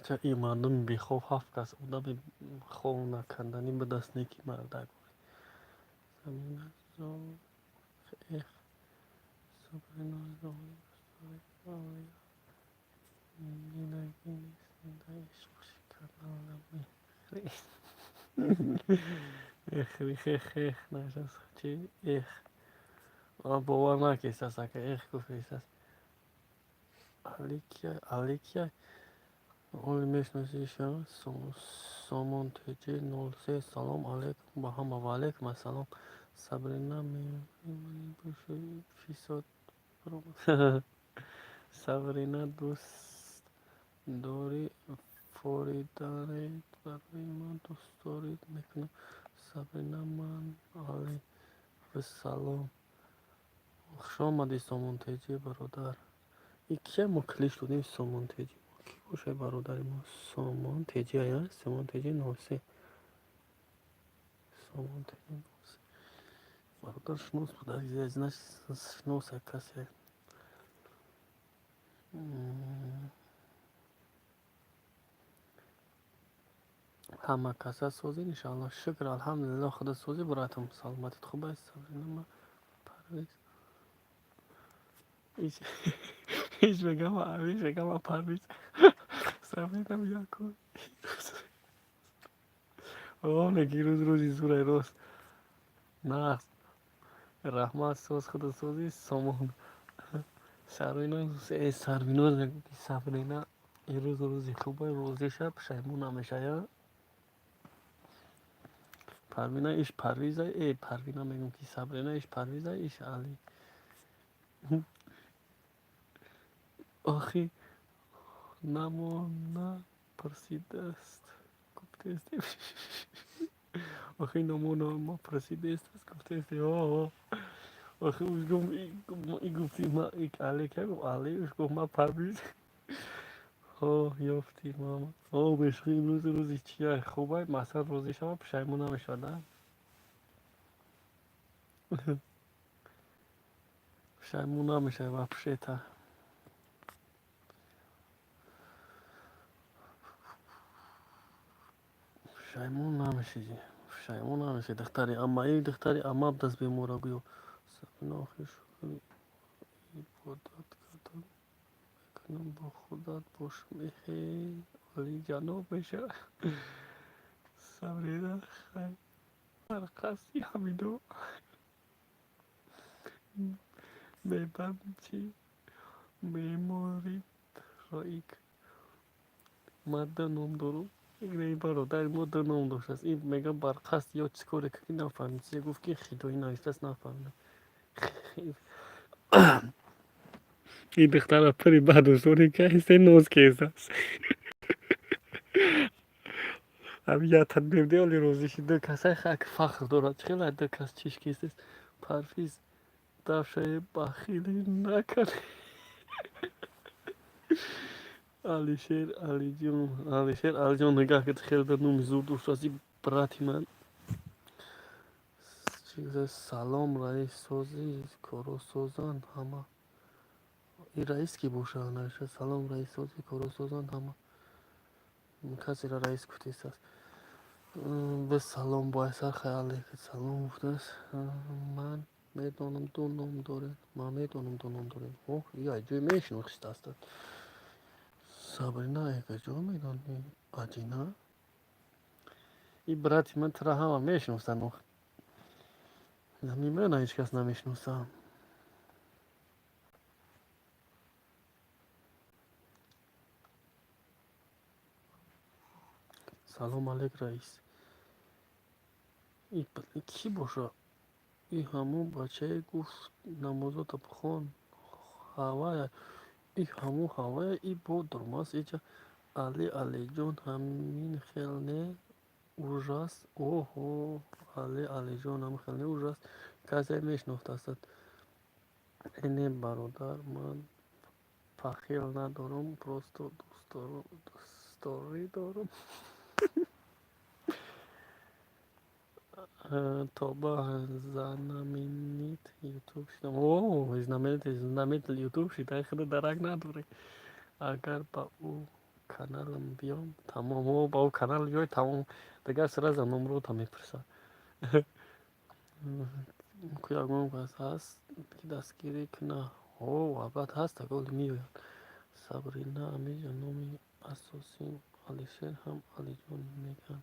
چه ای مردم بی خوف هفت کس اونا بی خوف نکندنی به دست نیکی مرده Sabrina زور ایخ Sabrina زور آیا نگی نیستن در عشق کردن خیخ نشست چی ایخ باور نکیست که ایخ گفت Alikia only mentioned someone teji 03 salam alaikum bahama wa alaikum assalam Sabrina fisod Sabrina dost dori foridare baraye man dost dori mekunam Sabrina man alaikum salam خوش آمدی سامان تیجی برادر این که ما کلیش دادیم سامان تیجی کی باشه برادر ما سامان تیجی آیا سامان تیجی نوسه سامان تیجی نوسه برادر شنوس بود از نش شنوس کسی همه کسا سوزی انشاءالله شکر الحمدلله خدا سوزی براتم سلامتت خوب است سبرینا پرویز ایش بگم پرویز سبرینا بیا کن نگی روزی زوره روز نه رحمت سوز خدا سوزی سامان سروینا سبرینا این روزی خوبه روزی شب شیمون همیشه یا پروینا ایش پرویزه پروینا میگم که سبرینا ایش پرویزه ایش علی آخی نمونه پرسیده است گفته است آخی نمونه پرسیده است گفته است آخی اوش گفتی ما ایک علی که گفت علی اوش گفت ما پرویز یافتی ماما بشخی امروز روزی چیه خوبه مثلا روزی شما پشیمون نمیشده پشیمون نمیشه و پشیته پشیمون نمیشه دختری اما دست به مورا بیو سبنا آخی شکری عبادت کردن کنم با خودت باشم علی جناب میشه سبریده خیلی مرقصی همیدو میبم چی میموری رایک ماده نام دارم این برادر ماده نام داشت است این میگه برقصد یا چیکاره که نفهمید چیه گفت که خیدایی نایست است نفهمیدم این دختر پری بعد و سوری که ایسته نوز کیست است هم یه تنبیم دیالی روزیشی دو کسای خاک فخر دارد خیلی دو کس چیش کیست است پرویز دفشه بخیلی نکنه علی جان نگاه که خیلی در نومی زور دوست رازی براتی من چیز سلام رئیس سازی کارو سازان همه این رئیس کی باشه نشه سلام رئیس سازی کارو سازان همه کسی را رئیس کتیست است به سلام با اثر خیالی که سلام گفته است من میدانم دو نام داره یا جوی میشن وقت است سابرینا ایک جو میدانی آجینا این براتی من ترا همه میشنوستن من هیچ کس نمیشنوستم سلام علیک رئیس این کی باشه این همون بچه گفت نمازات بخون هوای این همون هوای این بود درماز ایچه علی جان همین خیلی اوجاست علی جان همین خیلی اوجاست کسی میشنفت است اینه برادر من پخیل ندارم پروستو دوستاری دارم تا با زنامینیت یوتیوب شدم یوتیوب شده خود درک نداره اگر با او کانالم بیام تمام با او کانال بیای تمام دیگه سر از نمرو تا میپرسن کیاگون پس هست که دستگیری کنه البته هست اگه میاد سابرینا امیجا نومی اساسی علیشیر هم علی جون میگن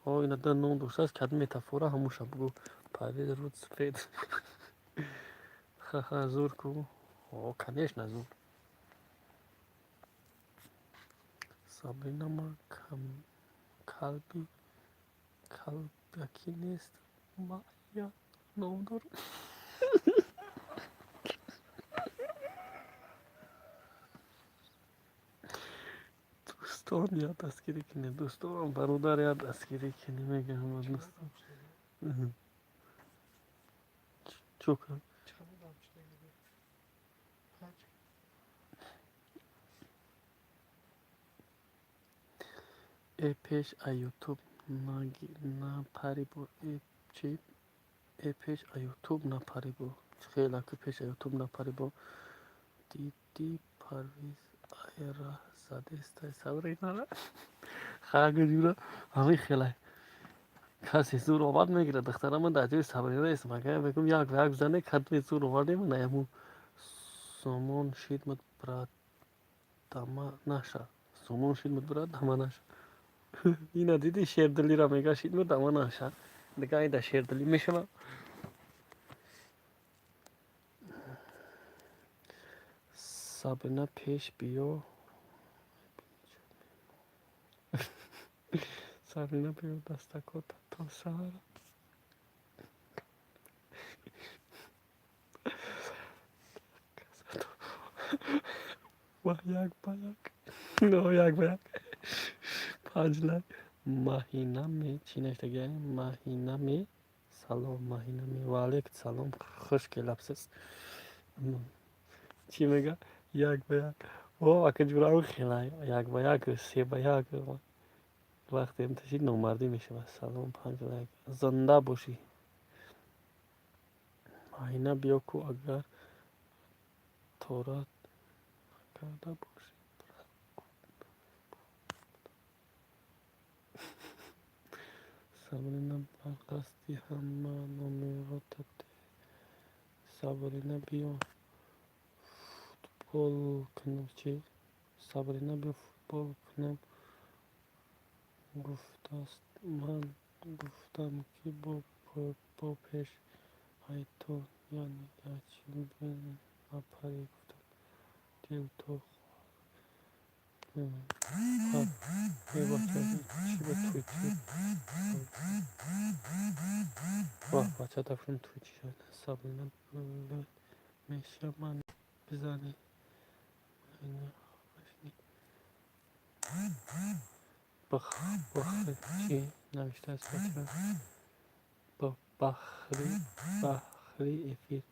اینا در نام دوست است که متافورا هموشه بگو پرویز رود سفید ха-ха, зур ку. О, конечно, зур. Сабрина ма калби калбаки нест. Моя номер. دوستان یا دستگیری کنه دوستان برادر یا دستگیری کنه میگه همه دوستان چوکا ای پیش ای یوتیوب نه پری بو ای چی ای پیش ای یوتیوب نه پری بو خیلی که پیش ای یوتیوب نه پری بو دیدی پرویز ای راه زده است صبر اینا خاگه جورا همین خیلی کسی زور آورد میگیره دخترم من در جای صبری نیست مگه بگم یک زنه کدوی زور آورده من نیمو سومون شید مد برات دما نشه سومون شید مد برات دما نشه اینا دیدی شیردلی را میگه شید مد دما نشه دیگه این در شیردلی میشنه سابرینا پیش بیو سابرینا بیو دستکو تا سهر و یک با یک نه یک با یک پنج ماهینه می چی نشته گه ماهینه می سلام ماهینه می و علیکم سلام خوش که لبس است چی میگه یک با یک او اکه جورا خیلی یک با یک سه با یک وقتی امتشی نومردی میشه و سلام پنج با یک زنده باشی ماهینه بیا کو اگر تورات کرده باشی سابرینا برقصدی همه نمیراتت سابرینا بیا فوتبال کنم چی؟ سابرینا بیا فوتبال کنم گفته است من گفتم که با پیش های تو یعنی یکی بین نپری گفتم دل تو ای بچه چی به توی چی واه بچه دفرم توی چی شد سابرینا میشه من بزنی اینه بخری چی نوشته است بچه با بخری افیر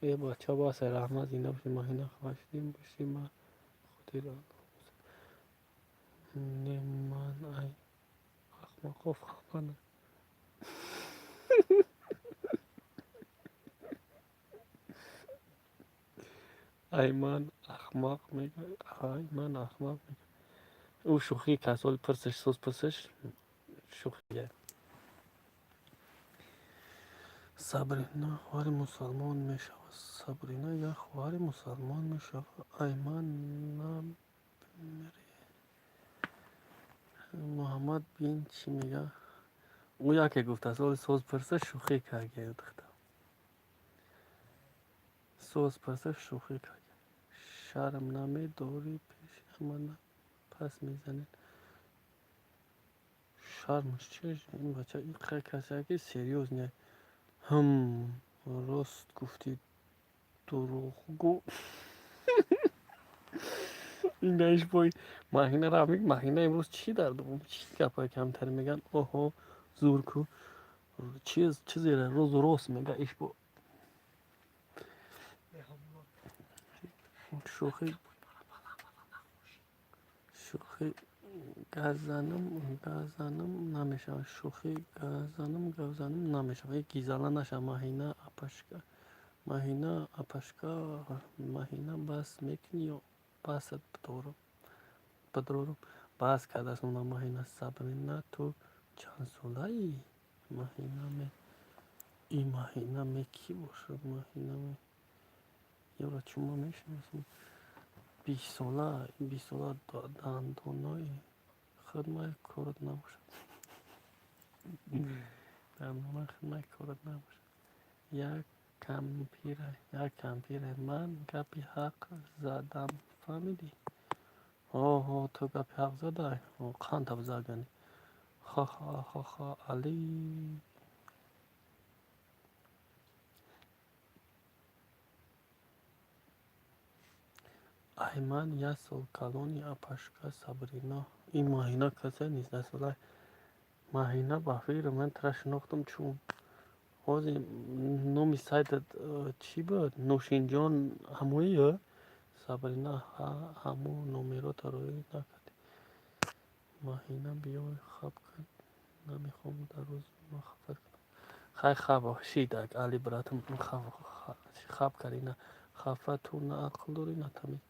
ای بچه با سر رحمت اینا باشیم ما اینا خواشتیم باشیم ما خودی را نه من ای اخماق خوف خانه ای من اخماق میگه ای من اخماق میگه او شوخی که اصول پرسش سوز پرسش شوخیه سابرینا خوار مسلمان میشود سابرینا یا خوار مسلمان میشود ای من نمیری محمد بین چی میگه او یا که گفت اصول سوز پرسش شوخی که گرد سوز پرسش شوخی که شرم نمیداری پیش من پس میزنید شرمش چیه این بچه این کسی که سریوز نه هم راست گفتی دروغ گو این نهش بای ماهینه را میگه ماهینه امروز چی دارد چی گپای کمتر میگن اوهو زور کو چیزی را روز راست میگه ایش با شوخی گازانم نمیشه شوخی گازانم نمیشه ای گیزالا نشه ماهینه اپشکا ماهینه بس میکنی و بست بدرورم بس کرده است اونا ماهینه سابرینا تو چند ساله ای ماهینه می کی باشد ماهینه می یه را چما میشناسم 20 ساله دندانای خدمت کارت نباشد دندانای خدمت کارت نباشد یک کمپیره من گپی حق زدم فهمیدی؟ اوه تو گپی حق زدای قند بزرگنی خا علی айман як сол калони апашка сабрина ин маҳина касе нест дасолай маҳина бафиро мен тара шинохтам чун ҳози номи сайтат чӣ буд нӯшинҷон ҳамоиё сабрина ҳамо номерота роӣ накард маҳина биёй хаб кун намехоҳам дар рӯзи махаффат кунам хай хаба шидак али братам хаб карди на хафа ту на ақл дорӣ на тамиз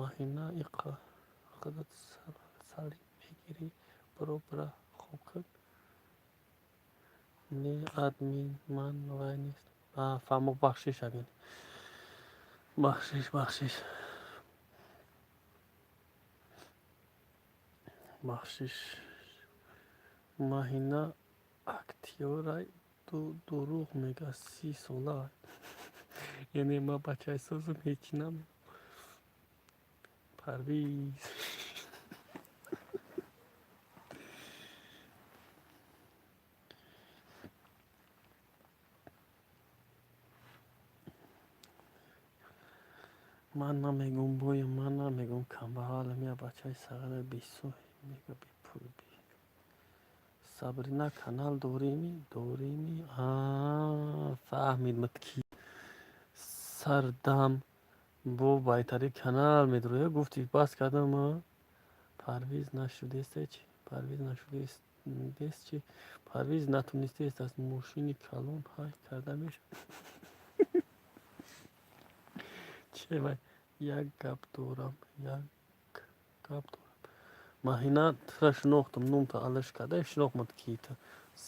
маҳина иққадат салим мегирӣ биро бира хоб кун не админ ман вай нест фаҳмо бахшиш агин бахшиш маҳина актёрай дурӯғ мега 30 сола яъне ма бачаи созум ҳеҷ нам парвиз ман намегум боям ман намегум камбағалам я бачаи сағира 20 сол мега бепул сабрина канал доримӣ фаҳмид ки сардам бо байтари канал медурӯя гуфти бас кардам парвиз нашудест чи парвиз натонистест аз мошини калон ҳай карда мешавад чевай як гап дорам маҳина тра шинохтам номта алаш карда шинохмад ки та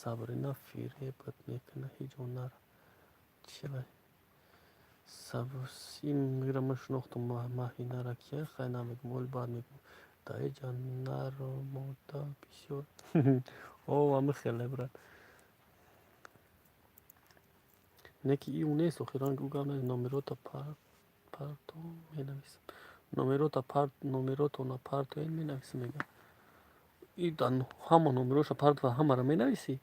сабрина фиребат мекунад ҳеҷ ҷо нара чевай имира ма шинохтам маҳинара ки хай намегум оли баъд мегум даиҷан нару модда бисёр ами хеле брат неки иу нест охиран гугам номерота парто менависам номеротона партоен менависам мега и дан ҳама номероша парт ва ҳамаро менависӣ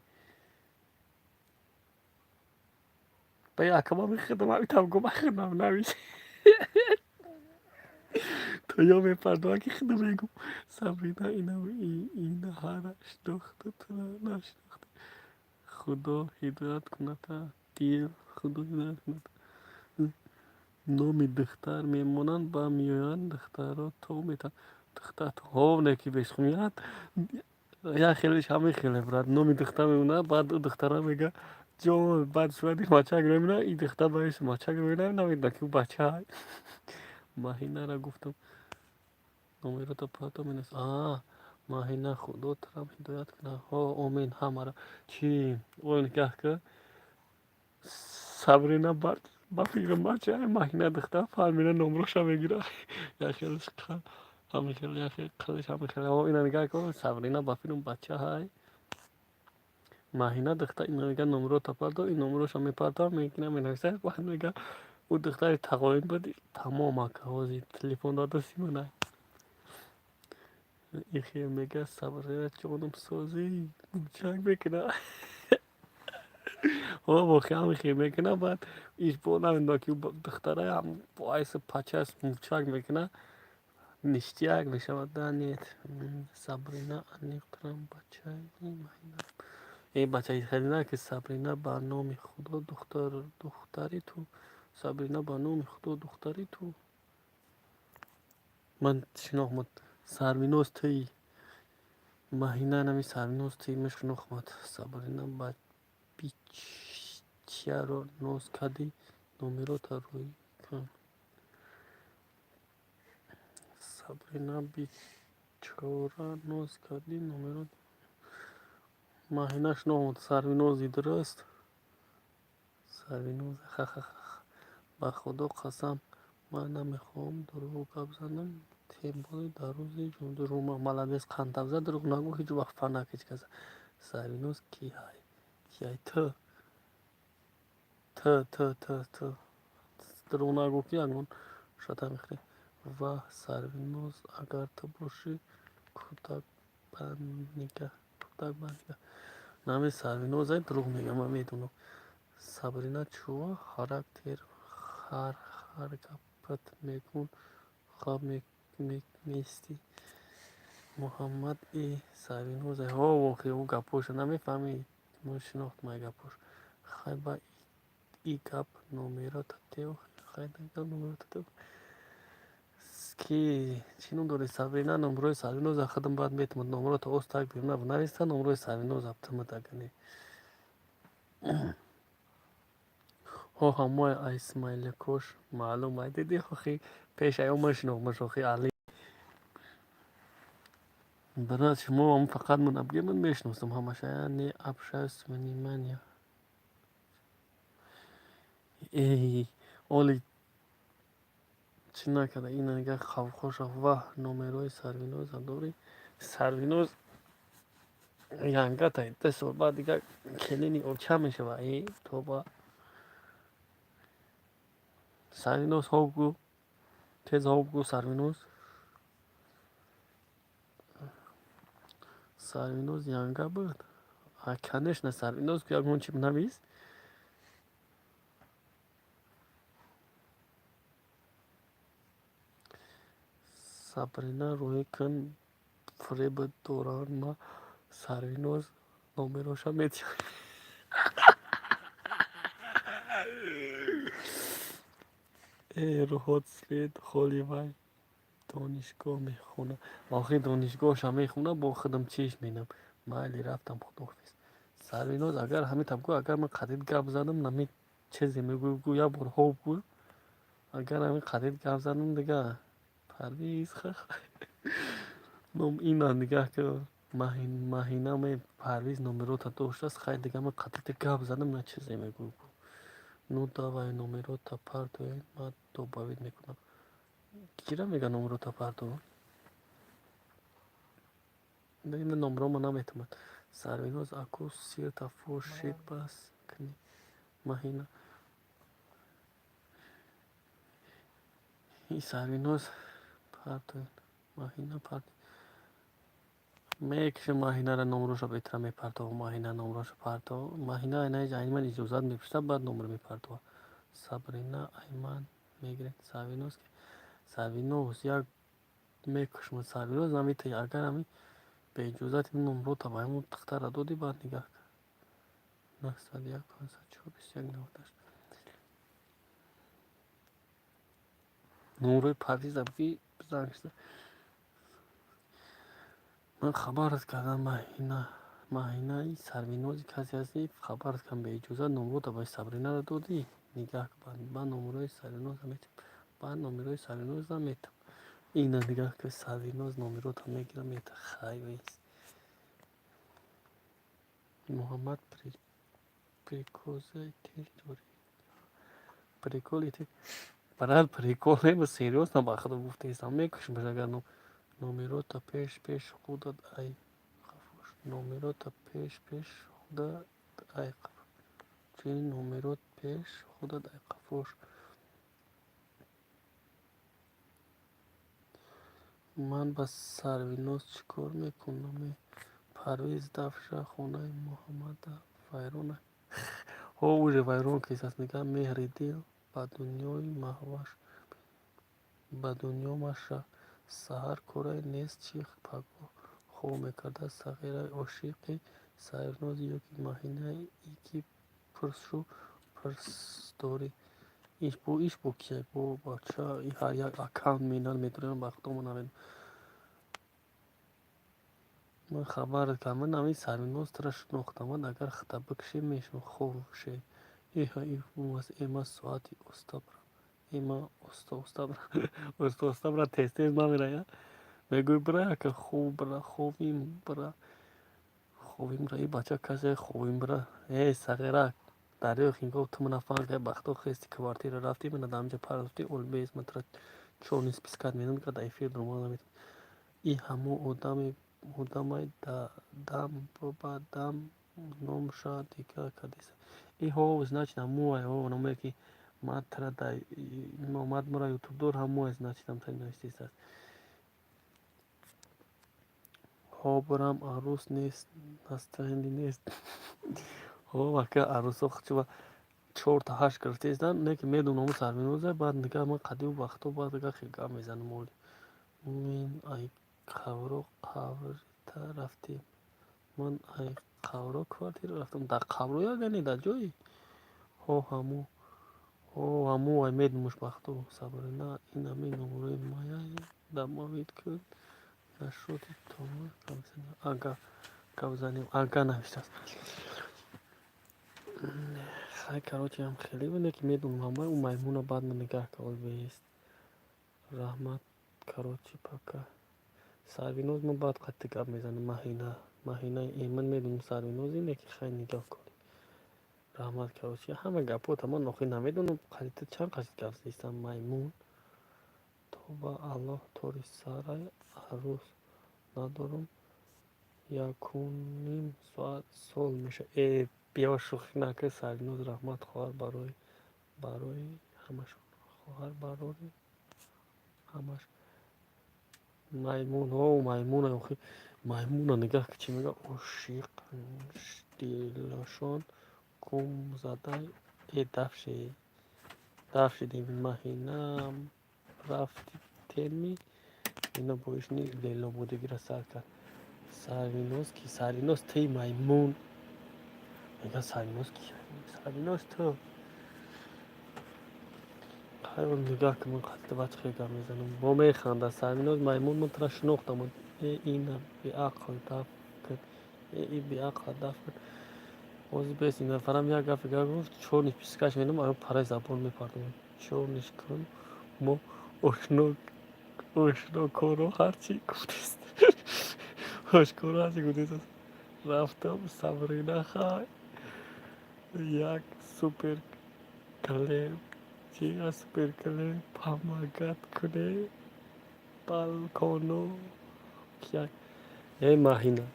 ба якама мехӯрдам ҳамитам гума хӯрдам нависи то ё мепардоа ки худу мегум сабрина инаҳараш дохта тура нашинохта худо ҳидоят куната дил худо ҳидоят куната номи духтар мемонанд ба меоянд духтаро то метавон духтар ҳовне ки бешхуняд як хелеш ҳамин хеле брат номи духтар мемонад баъд духтара мега ҷон баъд шуади мачак мемонад и духтар баиш мачак мемонад намедонад ки бача маҳинара гуфтам номерота пато менавис маҳина худо тарам ҳидоят кунад омин ҳамаро чи он гаҳка сабрина ба фикрам бачаи маҳина духтар фаҳмида номроша мегира яхелеш ҳамихел яхелеш ҳамихел ина мегӯяд ки сабрина ба фикрам бача ҳай маҳина духтар ина мега номерота парто ин номероша мепарта мекина менависа баъд мега ӯ духтари тағоин буд тамом ака ҳозир телефон дада симонай ихел мега сабрина ҷонам созӣ мучак мекуна воқеан ҳамихел мекуна баъд ишбор намедонад ки духтараам бо айси пачас мучак мекуна ништяк мешавад да нет сабрина аниқтарам бачаи маҳина бачаи хелина ки сабрина ба номи худо духтари ту сабрина ба номи худо духтари ту ман шинохмад сарвиноз тӯи маҳина нами сарвиноз тӯи мешинохмад сабрина ба бичаро ноз карди номерота рӯй кун сабрина бичора ноз карди номерот маҳина шинохмад сарвинози дуруст сарвиноз ба худо қасам ман намехоҳам дурӯғ гап занам тем боле дар рӯзи ҷумъа маладес қандаб зад дурӯғ нагӯ ҳеҷ вақт фа накич каса сарвиноз ки ҳай ту т дронагӯки ягон шата мехӯрем. Ва сарвиноз агар ту бошӣ кӯтакбанднигар. Нами сарвинозай дурӯғ мегӯям, ман медонам. Сабрина чӯва характер ҳар мекун хаб мести. Муҳаммад сарвинозай воқеъ ӯ гапоша намефаҳмӣ, мо шинохт май гапош. Хай ба и гап номерота тев ки чӣ ном дорӣ Сабрина номерои сарвиноза худам баъд метавонад номерота оз так бирна нависта номерои сарвиноза птмадагане ҳо ҳамои айсмайлекош маълумай диди хохи пеш аён ман шинохтмаш хохи али брат шумо ам фақат ман абге ман мешиносам ҳамаша не общаюсь внимание оли чӣ накарда ина нигах хавхоша ва номерои сарвиноза дорӣ сарвиноз янгатай 10 сол баъд дигар келини овча мешава тоба сарвиноз ҳоб гӯ тез ҳоб гӯ сарвиноз янга буд конечно сарвиноз ягон чип навис Сабрина рӯи кун фреб доран ма сарвиноз номероша метиҳам рӯҳот свет холи вай донишгоҳ мехона охи донишгоҳша мехона бо худам чиш менам майли рафтам худоҳофиз сарвиноз агар ҳами табгӯ агар ман қадид гап задам нами чизе мегӯ я бор ҳоб гӯ агар ҳами қадид гап задам дигар парвиз ном ина нигах ки маҳинаме парвиз номерота доштааст хай дигар ман қадид гап задам на чизе мегӯ ну давай номерота партоен ма добавид мекунам кира мега номерота парто ина номерома наметавонад сарвиноз аку сирта фошид бас кни маҳина и сарвиноз партоен маҳина парт мекиша маҳинара номероша бетра мепартова маҳина номероша парто маҳина айнаи ман иҷозат мепурса баъд номеро мепартова Сабрина айман мегирем сарвиноз як мекушмад сарвиноз намета агар ҳами беиҷозати номерота ба ҳамон духтара доди баъд нигах 91542198 номерои парвизам ки занг ман хабарат кардам маҳинаи сарвинози касе ҳастӣ хабарат кардам беиҷозат номерота ба Сабринара додӣ нигах ба номерои сарвиноза метавон ба номерои сарвиноза метавон ина нигах ки сарвиноз номерота мегира мета хайвест муҳаммад приколе теш дорӣ приколи теш брат прикол нема серёзно ба худо гуфтаистам мекушмаш агар номерота пеш худат ай хафош номерота пеш худат ай хафош чӣ номерот пеш худат ай хафош ман ба сарвиноз чӣ кор мекунам парвиз дафша хонаи муҳаммада вайрона ҳо уже вайрон кисаст нигах меҳри дил ба дунёмаша саҳар кораи нест чӣ пагоҳ хо мекардад сағираи ошиқи сарвиноз ёки маҳинаи ки пурсшу пурсдорӣ иш бо кияй бо бача ҳар як аккаунт менад метавонам ба худо ман намедонам ман хабарат кардам ман ҳамин сарвинозтара шинохтамад агар хата бикушӣ мешинохоше ема соати оста брам ема оста бра тез намерая мегӯй бра яка ховим бра и бача касе ховим бра сағирак дарё хингов ту нафаҳмид ба худо хести квартира рафтӣ мана дамҷа парофтӣ олбез матра чорни спискат менам ка да эфир дурман наметавон и ҳамо одамай дам ба дам номша дигар кадиса Ho, значит, амуай, о, но мы ки матрадай, но матмура ютубдор амуай, значит, там тайна истисас. Хобрам арус нест, настроение нест. Ho, вака арусо хчува 4 تا 8 گرفته дан не ки медунам сарвиноза баъд нигаҳ ман қадиму вақтҳо баъд нигаҳ хеле гап мезанам моли мин ай қавро қаврита рафтем ман ай қавро квартира рафтам дар қавро ягане дар ҷое ҳо ҳаму ай медумуш вақтҳо сабрина ин ҳамаи номурои маяи дар мавид кун нашоти тома ага гавзанем ага навиштааст хай короче ам хеле бине ки медунам ҳамаи у маймуна баъд ман нигаҳ кавад бест раҳмат короче пока сарвиноз ман баъд қатти гап мезанам маҳинаи эман медунам сарвиноз ине ки хай нигоҳ кунед раҳмат короче ҳама гапота ман охир намедонам қадита чанд қашт гап зистам маймун тоба аллоҳ тори сарай арӯз надорам 1.5 соат сол меша биё шӯхӣ накӣ сарвиноз раҳмат хоҳар барои ҳамашон хоҳар барори ҳамаш маймун маймуна охир маймуна нигоҳ ки чӣ мегӯяд ошиқ дилашон гум задай дафши деми маҳинам рафти теми ина боишни лелобудигира сар кард сарвиноз ки сарвиноз ти маймун мега сарвиноз ки сарвиноз ту хайвон нигоҳ ки ман қадита бача хеле гап мезанам бо механда сарвиноз маймун ман тара шинохтам ина беақл даф кад беақл даф кад ҳозир бес ин нафарам як гафе гуфт чорниш писикаш менам аю параи забон мепардозам чорниш кун мо ошнокоро ҳарчи гуфтест ошкоро ҳарчи гуфтест рафтам сабрина хай як суперклем помогат куне балконо як маҳина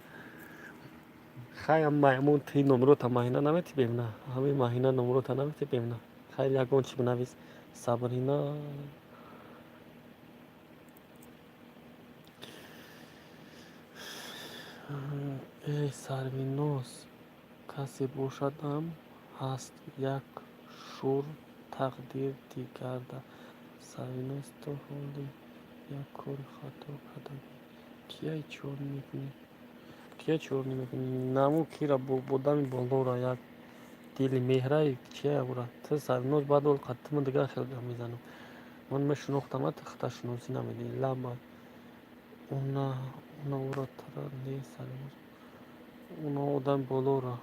хаям маймун ти номерота маҳина наметибем на ҳамаи маҳина номерота наметибем на хайр ягон чи бинавис сабрина сарвиноз касе бошадам ҳаст як шур тақдир дигарда сарвиноз то ҳоли як кори хато кардагӣ кия чорӣ мекунӣ наму кира бо дами болора як дили меҳрай чия бура ту сарвиноз баъд ол қадти ман дигар хел гап мезанам ман мешунохтама ту хаташиносӣ намедиҳӣ лама уна ура тара не сарвиноз уна одами болора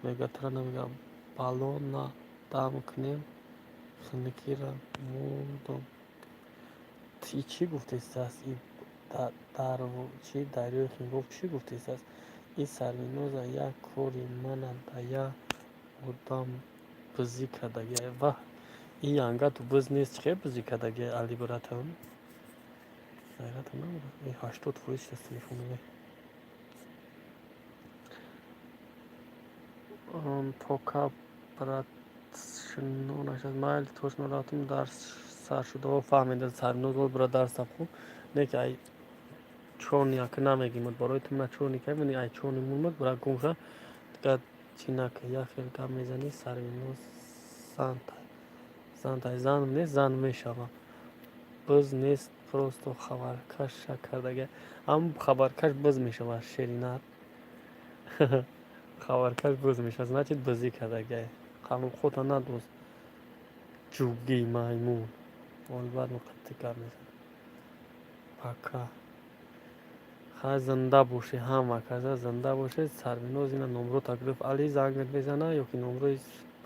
мега тара намега балона дам кунем хиникира мудом ти чӣ гуфтест чи дарёи хингов чӣ гуфтест ин сарвиноза як кори мана дая одам бизӣ кардагия ваҳ ин янгату биз нест чихел бизӣ кардагия али братан гайратам набуда 80 фурӯшта телефонове пока брат шинонашад майли тошно рафтам дарс сар шуда фаҳмида сарвиноз ол бура дарсам хуб не ки ай чорни яка намегимад барои ту мана чорни ка бини ай чорни мулмад бура гумша дигар чӣ нака як хел гап мезанӣ сарвиноз зантай зан нест зан мешавам биз нест просто хабаркаш кардагия ам хабаркаш биз мешавад шеринат хабаркаш биз мешавад значит бизӣ кардагия қанунхота надост ҷуги маймун олбат мақадти гап мезанам пока хай зинда бошед ҳама каса зинда бошед сарвиноз ина номерота гирифт али занг мезана ёки номерои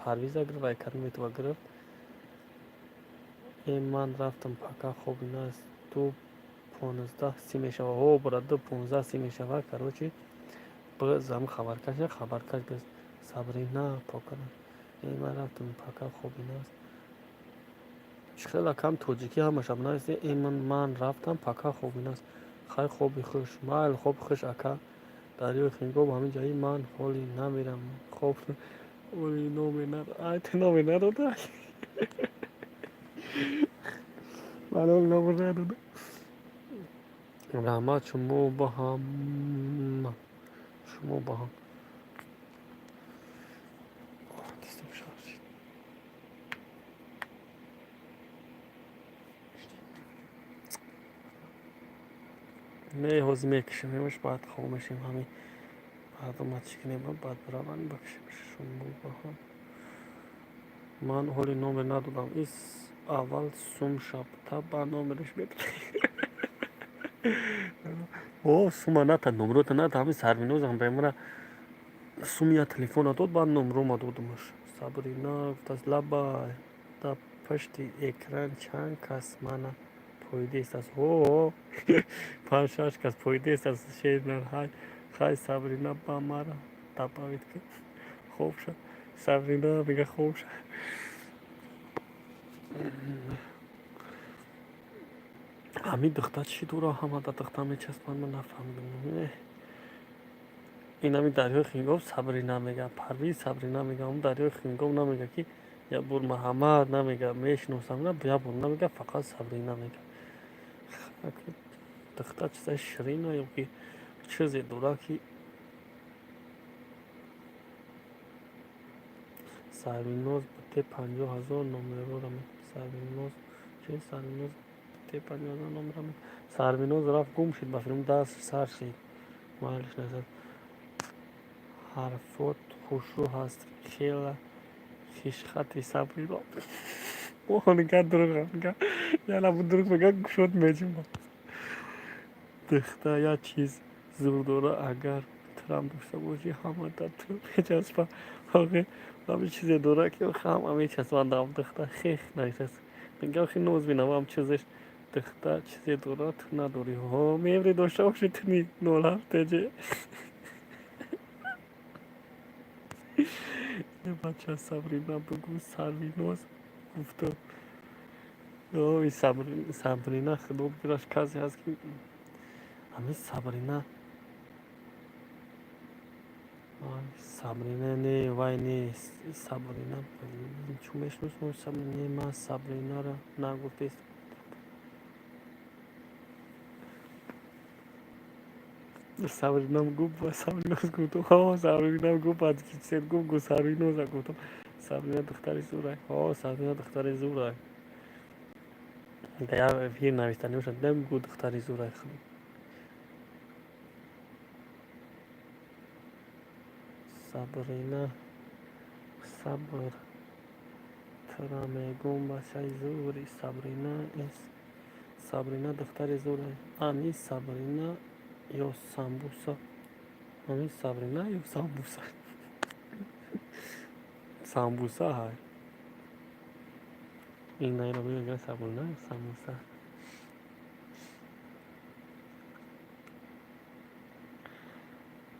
парвиза гирифт ай кад метова гирифт ман рафтам пока хобинаст 2:15 мешава бра 2:15 мешава короче бизам хабаркаш биз сабрина пока ман рафтам пока хобинаст хела кам тоҷикӣ ҳамаша бинависе ман рафтам пока хобинаст хай хоби хуш майли хоби хуш ака дарёи хингоб ҳамин ҷои ман ҳоли намерам хоб اولی نومینار آیت نومینار دا مالول نومینار دا رحمت شما با هم شما با هم دستم شارژ نه هوز میکشیمش بعد خاموشیم همین بعد اومد چکنیم بعد برامن بکشیم شما با هم من اولی نومر ندادم ایس اول سوم شب تا با نومرش بده او سوما ната номерот ната ҳами сарвинозам бемра сумия телефона дод баъд номерома додамаш сабрина гуфтааст лаббай дар пашти экран чанд кас мана пойдест аст о 5-6 кас пойдест аст шенар хай сабрина ба мара добавит ки хуб шуд сабрина мега хуб шуд ҳамин духтар чӣ дура ҳамада духтар мечаспанд ман нафаҳмидам ин ҳамин дарёи хингов сабрина мега парвиз сабрина мега ҳам дарёи хингов намега ки як бур маҳаммад намега мешиносам як бур намега фақат сабрина мега духтар чизаи ширина ё ки чизе дура ки сарвиноз бите 50,000 номерора сарвиноз чи сарвиноз бите 50,000 номера сарвиноз рафт гум шид ба филм даст сар шид майлиш назад ҳарфот хушу ҳаст хела хишхати сабрино нигар дуруға яна бу дуруғ мега шуд мечима духта як чиз зур дора агар трам дошта боши ҳамада ту мечаспа ҳамин чизе дора ки ҳама мечаспандам духта хех нашаст мега хи ноз бинавам чизеш духта чизе дора ту надори ҳо меври дошта боши туни 07 бача сабрина бугу сарвиноз гуфтам ой сабрина худо бираш касе ҳаст ки ҳамин сабрина не вай нест сабрина чӯ мешиносам сабрина ман сабринаро нагуфтест сабринам гуфт ба сабриноз гуфтам ҳо сабринам гуфт аз кисет гуфт сабриноза гуфтам сабрина духтари зурай ҳо сабрина духтари зурай я фир нависта намешад дам гу духтари зурай сабрина сабр тра мегум бачаи зури сабрина эс сабрина духтари зурай ами сабрина ё самбуса ами сабрина ё самбуса самбуса ҳай ин наиро мегӯяд сабрина самбуса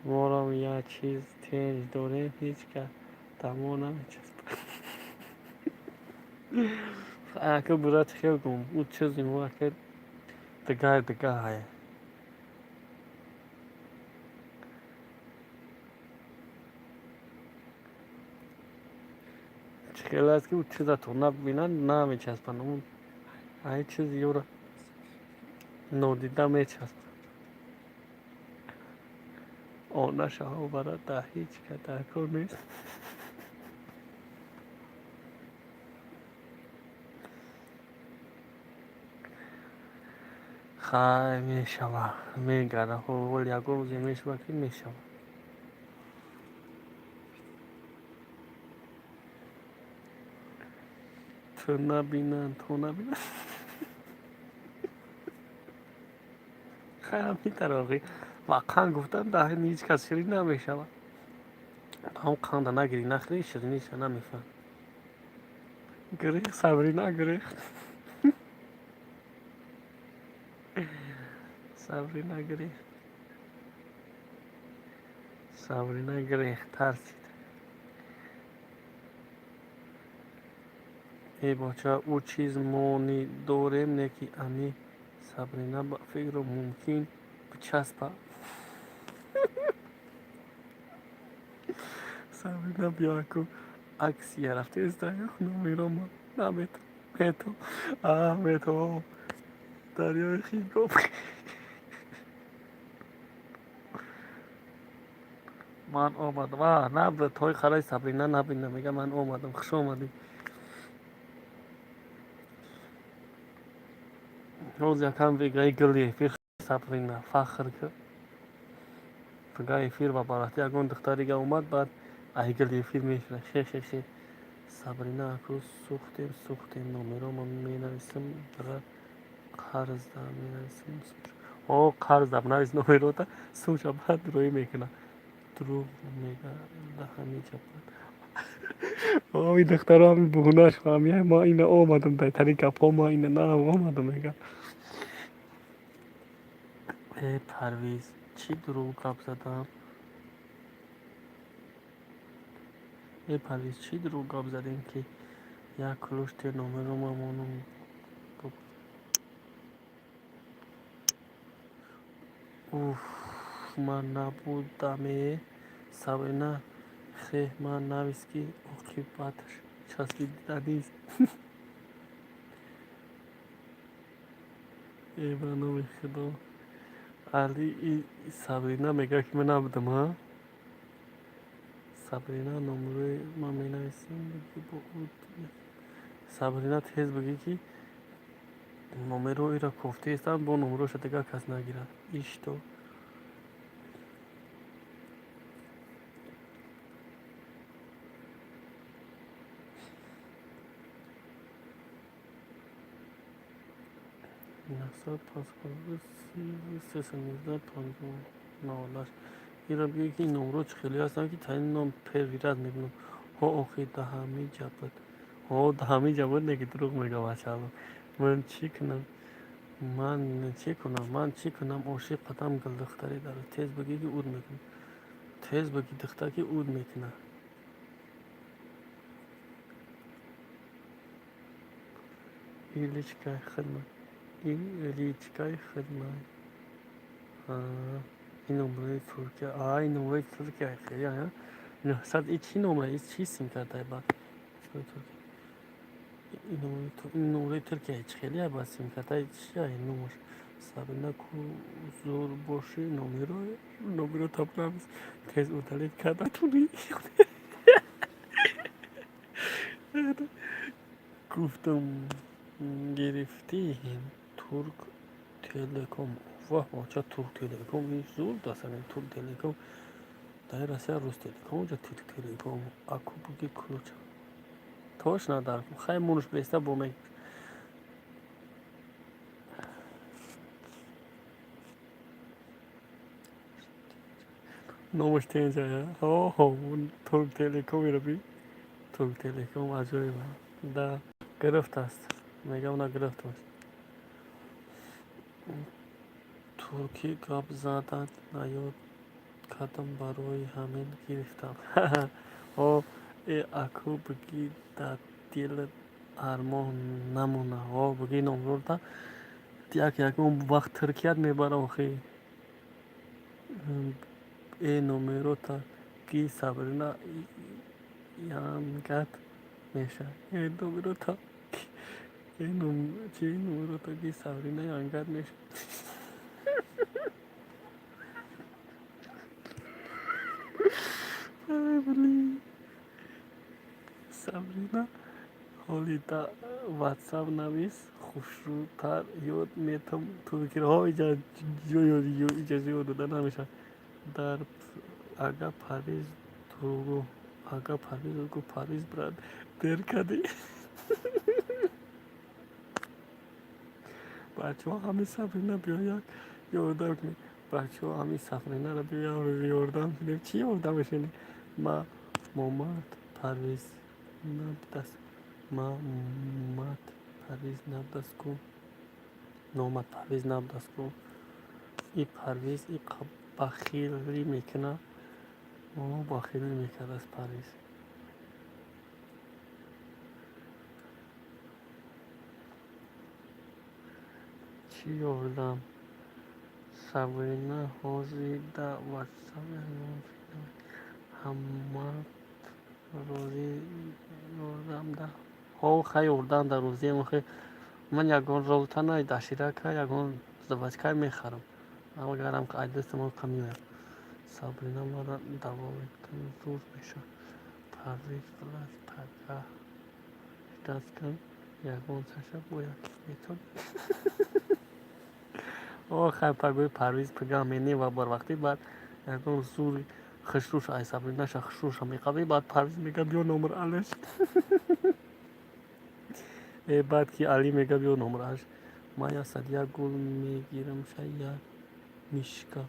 моро як чиз тенҷ дорем ҳеҷ кас тамо намечаспад ака бурат хел гум у чизи муаке дигар ҳай хел аст ки у чиза то набинад намечаспанд он ай чизи ёро нодида мечаспад онашаҳо барата ҳеҷ кадакор нест хай мешава мегара вол ягон рӯзе мешава ки мешава ту набинанд хай ҳамин тароғи вақан гуфтам даҳин ҳеҷ кас ширин намешава ҳам қанда нагирӣ нахӯри шириниша намефаҳм гирехт сабрина гирехт сабрина гирехт тарсид эй бача ӯ чиз мони дорем не ки ами сабрина ба фикру мумкин бичаспа Sabrina bia ko عکس گرفته استایخ نمیرم نمیت میتو میتو دریای خیلی گفت من آمدم نه توی خرای سابرینا نبینم میگه من آمدم خوش آمدی روز یکم ویگای گلی فیر سابرینا فخر کرد ویگای فیر و باراتی اگون دختری اومد بعد ای گلی فیر میشه خی سابرینا اکو سوختیم نمیرم من مینویسم برای قرض دارم مینویسم او قرض دارم نویس نمیرو تا سوچا بعد روی میکنه دروغ میگه ده همینجا این دختر هم بهونهش خواهم ما اینه آمدم در طریق پا ما اینه نه آمدم میگم ای پرویز چی دروغ گپ زدم ای پرویز چی دروغ گپ زدیم که یک کلوشت نامه رو مامانم اوف من نبودم سبینا خیلی من نویس که عاقبتش چسبیده نیست ای برنامه خدا علی ای سبرینا میگه که من نبودم ها سبرینا نمره من می نویسیم بگی با او سبرینا تیز بگی که نمره ای را کفته استم با نمره شد دیگه کس نگیرد ایش تو نفسات پاسپورت 319 نوالش این را بگی که این نمره چه خیلی هستم که تاین نام پرویرت میبینم ها آخی دهمی جبت ها دهمی جبت نگی دروغ میگه بچه من چی کنم من چی کنم عاشق قدم گل دختری داره تیز بگی که اود میکنه تیز بگی دختر که اود میکنه ایلیچکای خدمت ایلیچکای خدمت این نمره ترکیه این نمره ترکیه خیلی ها نه صد این چی نمره این چی سیم کرده با این نمره ترکیه خیلی ها با سیم کرده چی این نمره سابینا کو زور باشه نمره تابلم تیز اوتالیت کرده تونی گفتم گرفتی ترک تلکام واه چه ترک تلکام این زور دستن این ترک تلکام در راسته روز تلکام جا ترک تلکام اکو بگی کلوچ توش ندارم خیلی مونش بیسته بومی نامش تینجا اون ترک تلکامی رو بی ترک تلکام عجایبه ده گرفت است میگم اونا گرفت است ترکی گپ زدن نیاد کدام برای همین گرفتم او ای اکو بگی در دل ارمان نمونه او بگی نمرول تا یک اون وقت ترکیت میبرم خیلی ای نمرو تا کی سابرینا یانگت میشه ای نمرو تا چی نمرو تا کی سابرینا یانگت میشه سابرینا حالی تا واتساپ نویس خوشروتر یاد میتم ترکی ها اجازه یاد دادن همیشه در اگه پاریز تو اگه پاریز کو پاریز براد در کدی بچه ها همین سفرینه بیاید یاردم کنی بچه ها همین سفرینه رو بیاید یاردم کنیم چی یاردم بشینی ما محمد پرویز نبدست محمد پرویز نبدست کن نومد پرویز نبدست کن این پرویز این بخیلی میکنه بخیلی میکنه از پرویز چی یاردم سبینا حوزی در واتساپ همه روزی یوردم در ها خیلی یوردم در روزی مخی من یکان رولتا نای داشیره که یکان زبچکای میخرم اما گرم که ایدست ما کمی هست سابرینا ما را دوامید کن زود میشه پرویز بلد پگه دست کن یکان سشه باید میتون او خیلی پگوی پرویز پگه مینی و بر وقتی بعد یکان زور خشروش ای سابرینا شا خشروش میقوی بعد پرویز میگه بیو نمبر علش بعد که علی میگه بیو نمرش ما یا صدیا گل میگیرم شاید میشکا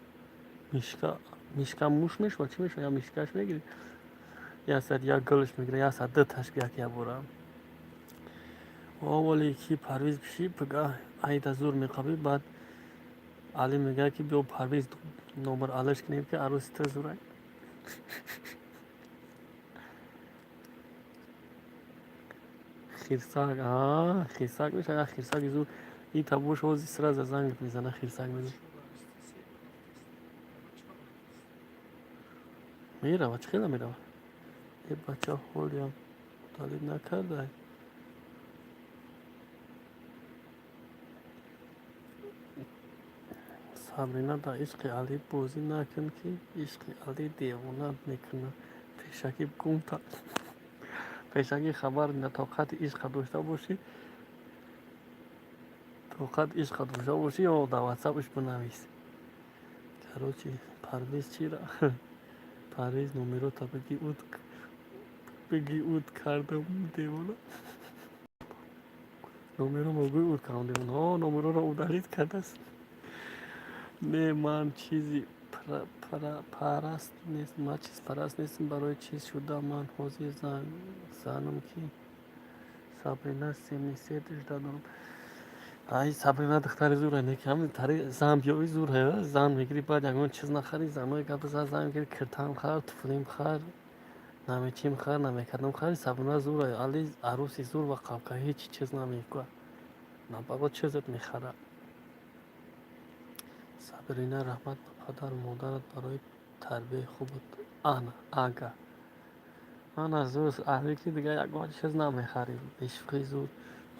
میشکا موش میشه چی میشه یا میشکاش میگیری یا صدیا گلش میگیره یا صد تشکیه که برام ولی که پرویز بشی بگه ایت زور میقوی بعد علی میگه که بیو پرویز نمبر علش کنیم که عروس تا زوره خیرساک خیرساک میشه یا خیرساک زور این تبوش وزی سر زنگ میزنه خیرساک میزنه میره و چخیله میره ای بچه هولیم تعلیم نکرده سابرینا دا عشق علی بازی نکن که عشق علی دیوانت میکنه پیشکی بگم تا پیشکی خبر نتاقت عشق داشته باشی طاقت عشق داشته باشی یا در واتساپش بنویس کروچی پرویز چی را پرویز نمیرو تا بگی اوت کردم دیوانا نمیرو مگوی اوت کردم دیوانا نمیرو را اودالیت کرده است نه من چیزی پرست نیست من چیز پرست نیستم برای چیز شده من حوزی زنم که سابرینا سیمیسیتش دادم ای سابرینا دختر زوره نکم تاری زن بیایی زوره زن میگیری باید یکمون چیز نخری زنهای گپ زن میگیری کرتان خر تفلیم خر نمیچیم خر نمیکردم خر سابرینا زوره علی عروسی زور و قبقه هیچ چیز نمیگوه نباید چیزت میخره سابرینا رحمت به پدر مادرت برای تربیه خوبت آگه آن زور اهلی که دیگه یک چیز نمیخریم عشقی زور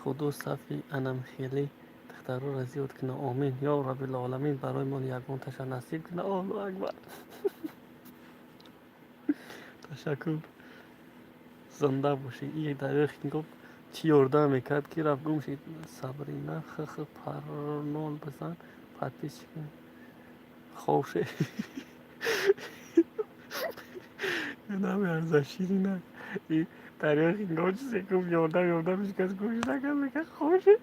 خدا صفی انم خیلی دختر رو رضیت کنه آمین یا رب العالمین برای من یگان تشا نصیب کنه الله اکبر تشکر زنده باشی این دقیق گفت چی یورده میکرد که رفت گم شید سابرینا خخ پرنول بزن پتیش خوشه نمی ارزشی نه این دریاق اینگاه چیزی گفت یورده میشکست گوش نکرد میگه خوشه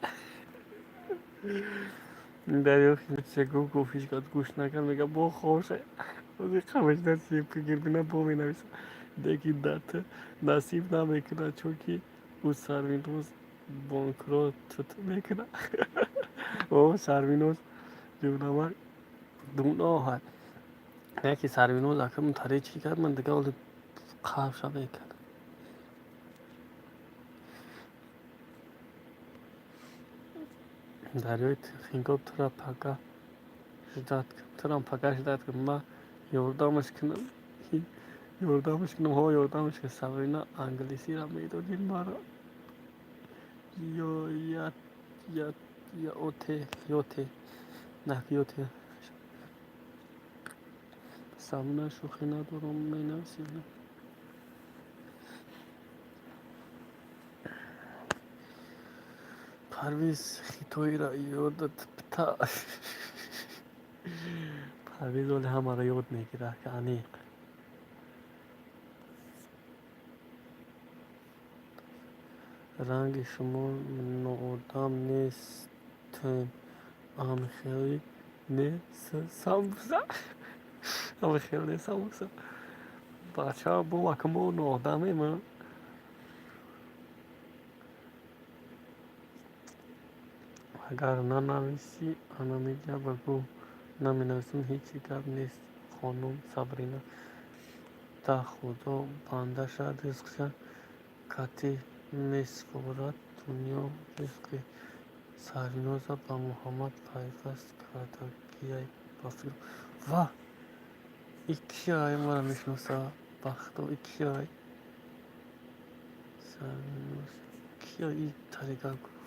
این دریاق اینگاه چیزی گفت هیچکس گوش نکرد میگه با خوشه وزی خمش نصیب که گرگونه با می نویسه دیگه دت نصیب نمیکنه چون که او سروینوز بانکرات میکنه او سروینوز جونما دونا هست یکی سروینوز اکم تاری چی کرد من دیگه ولی خواهشا میکرد دریای خینگاب ترا پاکا شدت کن ترا پاکا شدت کن ما یوردامش کنم ها یوردامش که سبرینا انگلیسی را میدونین مارا یا اوته نه یوته سامنا شوخی ندارم می نویسیم پرویز خیتوی را یادت بتا پرویز ولی همه را یاد میگیره که انیق رنگ شما نادام نیست آم خیلی نیست سامبوسا آم خیلی نیست سامبوسا بچه ها با وکمو نادامه من اگر ننویسی آنها میگه بگو نمی نویسم هیچی گپ نیست خانم سابرینا تا خدا بنده شد رزق کتی میسپارد دنیا رزق سریناز با محمد پیوست کرده گیای بافیل و ایکی های مرا میشناسه بخت و ایکی های سربیناز کیا این طریقه گفت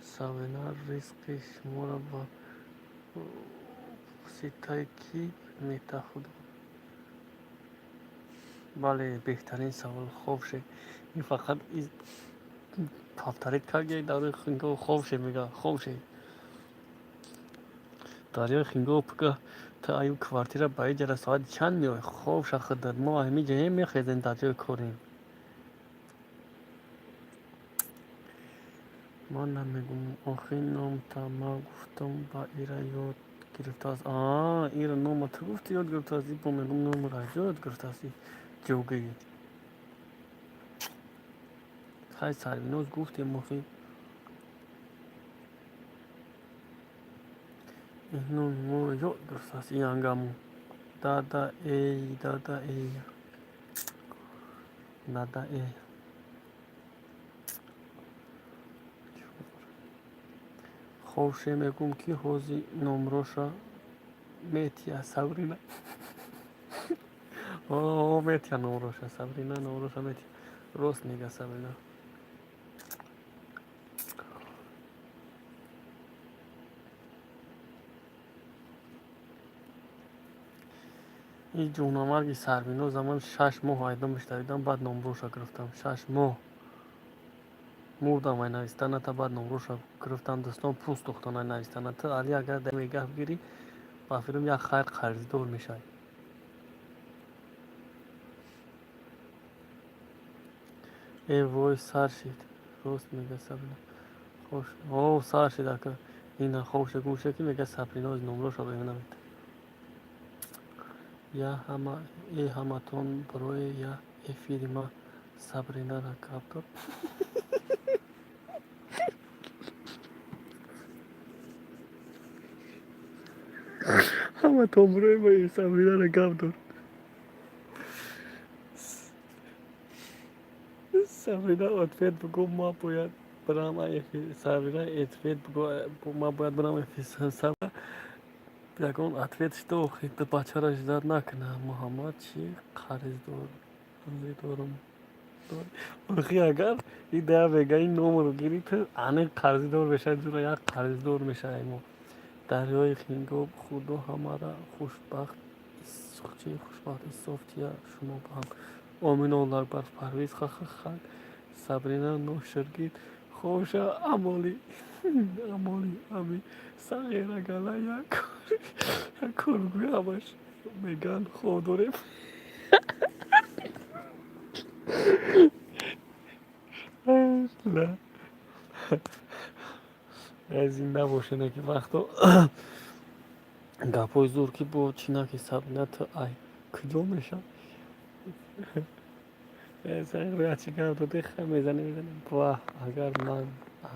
ساوینا رزق شما را با واسطه کی میتخود. بله بهترین سوال خوب شه این فقط تافتریت که داره خنگو خوب شه میگه خوب شه داره خنگو بگه تا ایو کوارتیر باید جره ساعت چند میای خوب شه خدر ما همی جه میخیزن تا جای کنیم ما نمیگم آخی نام تا ما گفتم با ایره یاد گرفته است ایره نام تو گفتی یاد گرفته است با میگم نام را یاد گرفته است جوگی خیلی سربیناز گفتیم مخی اینو ما یاد گرفته است این انگامو دادا ای دادا ای دادا ای خوشه میگم کی حوزی نمروشا میتیا سابرینا میتیا نمروشا سابرینا نمروشا میتیا راست میگه سابرینا این جونامرگی سربینا زمان 6 ماه آیدم بشتریدم بعد نمروشا گرفتم 6 ماه مردم ای نویستانه تا بعد نمروشا گرفتم دستان پوست دختانه نویستانه تا علی اگر دمی گفت گیری با فیلم یک خیر قرضدار میشه ای وای سر شید راست میگه سابرینا خوش سر شید اکر این خوش گوشه که میگه سابرینا از نمروشا ببینم یا همتون برای یا فیلم سابرینا را کاپتور همتون برای ما این سابرینا را کاپتور سابرینا اتفیت بگو ما باید برام سابرینا اتفیت بگو ما باید برام سابرینا بگم اتفیتش تو خیلی بچه را جداد نکنه محمد چی قرض دارم آخی اگر این ده بگه این نوم رو گیری تو انه قرضی دار بشه جورا یک قرض دار میشه ایمو دریای خینگو خودو همارا خوشبخت خوشبخت صافتیا شما با هم آمین الله بر پرویز خاک سابرینا نوشرگید خوشا عمالی امی صغیره گله یک کارگوی همش میگن خودوریم نه از این نباشه نه که وقتا گپای زور که با چینا که سابرینا تو ای کجا میشه سعی چی کنم تو دیخه میزنی واه اگر من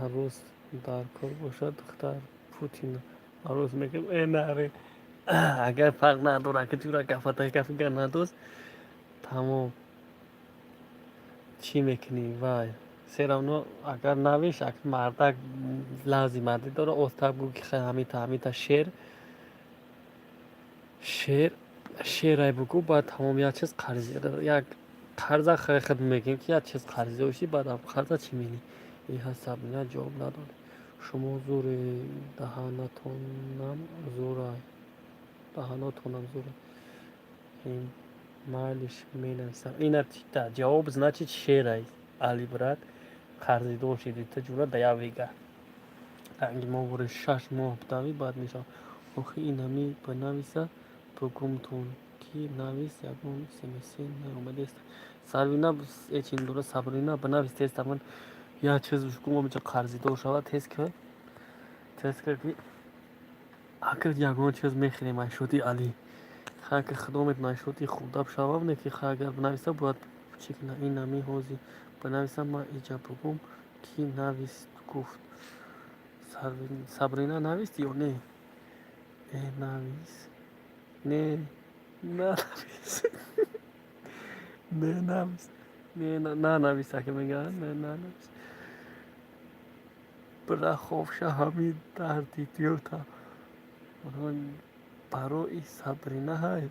هر روز در کار باشد دختر پوتین هر روز میگم ای نره اگر فرق نداره که تو را کفتای کفی گر ندوست تمام چی میکنی وای سیرانو اگر نویش اگر مردک لازی مردی داره اوستا بگو که همیتا شعر بگو باید تمام یک چیز قرضی داره یک قرضه خرید میگیم که یک چیز قرضی باشی بعد هم قرضه چی مینی این حساب نه جواب نداره شما زور دهانتونم زوره این مالش مینویسم این جواب значит شعر است علی برات قرضی داشتی تا جورا دیا ویگا انگی ما بوده 6 ماه بدوی بعد میشم آخه این همی بنویسه بگم تون کی نویس یکون سمیسی نیومده است سابرینا ایچین دوره سابرینا بنویس تست من یا چیز بشکم امیجا قرضی دار شود تست کرد که اگر یکون چیز میخریم ای شدی علی خاک خدمت نشدی خدا بشوام نه که اگر بنویسه باید چی کنه این همی حوزی بنویسم ما ایجا بگم کی نویس گفت سابرینا نویست یا نه نویس نه نویس نه نویسه که میگن نه نویس برا خوفش همین دردی دیوتا برای سابرینا های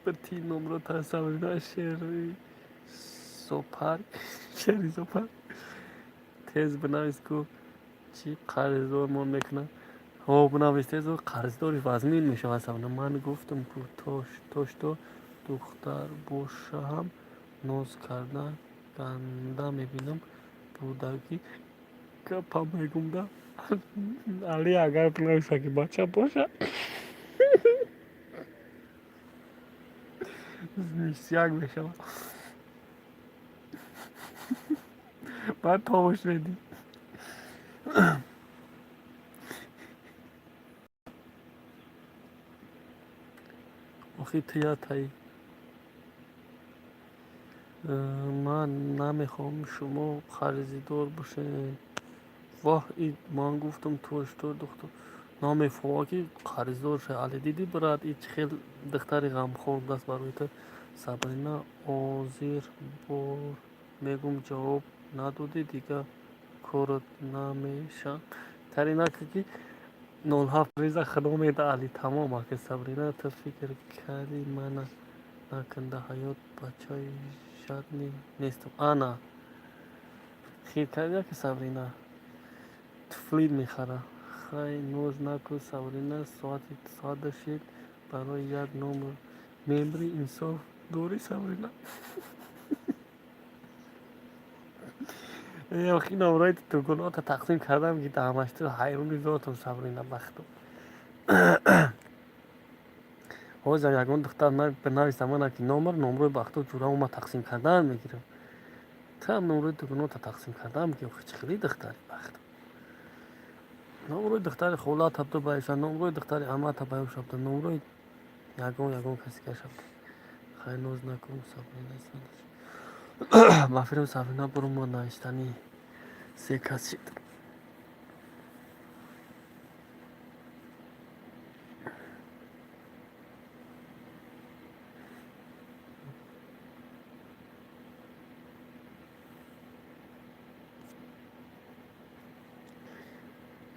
برتی نمرو تا سابرینا شعری سوپر شری سوپر تز بنویس کو چی قرضدار من میکنه ها بنویس تز و قرضداری وزمین میشه اصلا من گفتم کو توش تو دختر باشه هم ناز کردن گنده میبینم بودگی کپا میگم ده علی اگر بنویسه که بچه باشه سیاگ میشه بعد تاوش بدی آخی تیا تایی من نمیخوام شما خریدار باشین واه این من گفتم توش تو دختر نمیفهمم که خریدار شه علی دیدی برات این خیل دختری غمخوار دست برای تو سابرینا آزیر بار میگم جواب ندادی دیگه کارت نمیشه ترینا که 07 ریزه خدمت علی تمام که سابرینا تو فکر کردی من نکنده حیات بچه شاد نیستم آنا خیر کردی که سابرینا تفلید میخوره خیلی نوز نکن سابرینا ساده شد برای یک نمبر ممبری انصاف دوری سابرینا یخی نمرای تو گناه تا تقسیم کردم که همش تو حیرونی ذاتم سابرینا بختم حاضر یکان دختر بنویسم من که نمرای بختو جورا ما تقسیم کردن میگیرم تا هم نمرای تو گناه تا تقسیم کردم که خیلی دختری بختم نمرای دختر خولات هبتو بایشن نمرای دختر عمت بایم شبتن نمرای یگان کسی که شبتن خیلی نوز نکن سابرینا سادش مفیرم سابرینا برو ما نایشتنی سه کس شد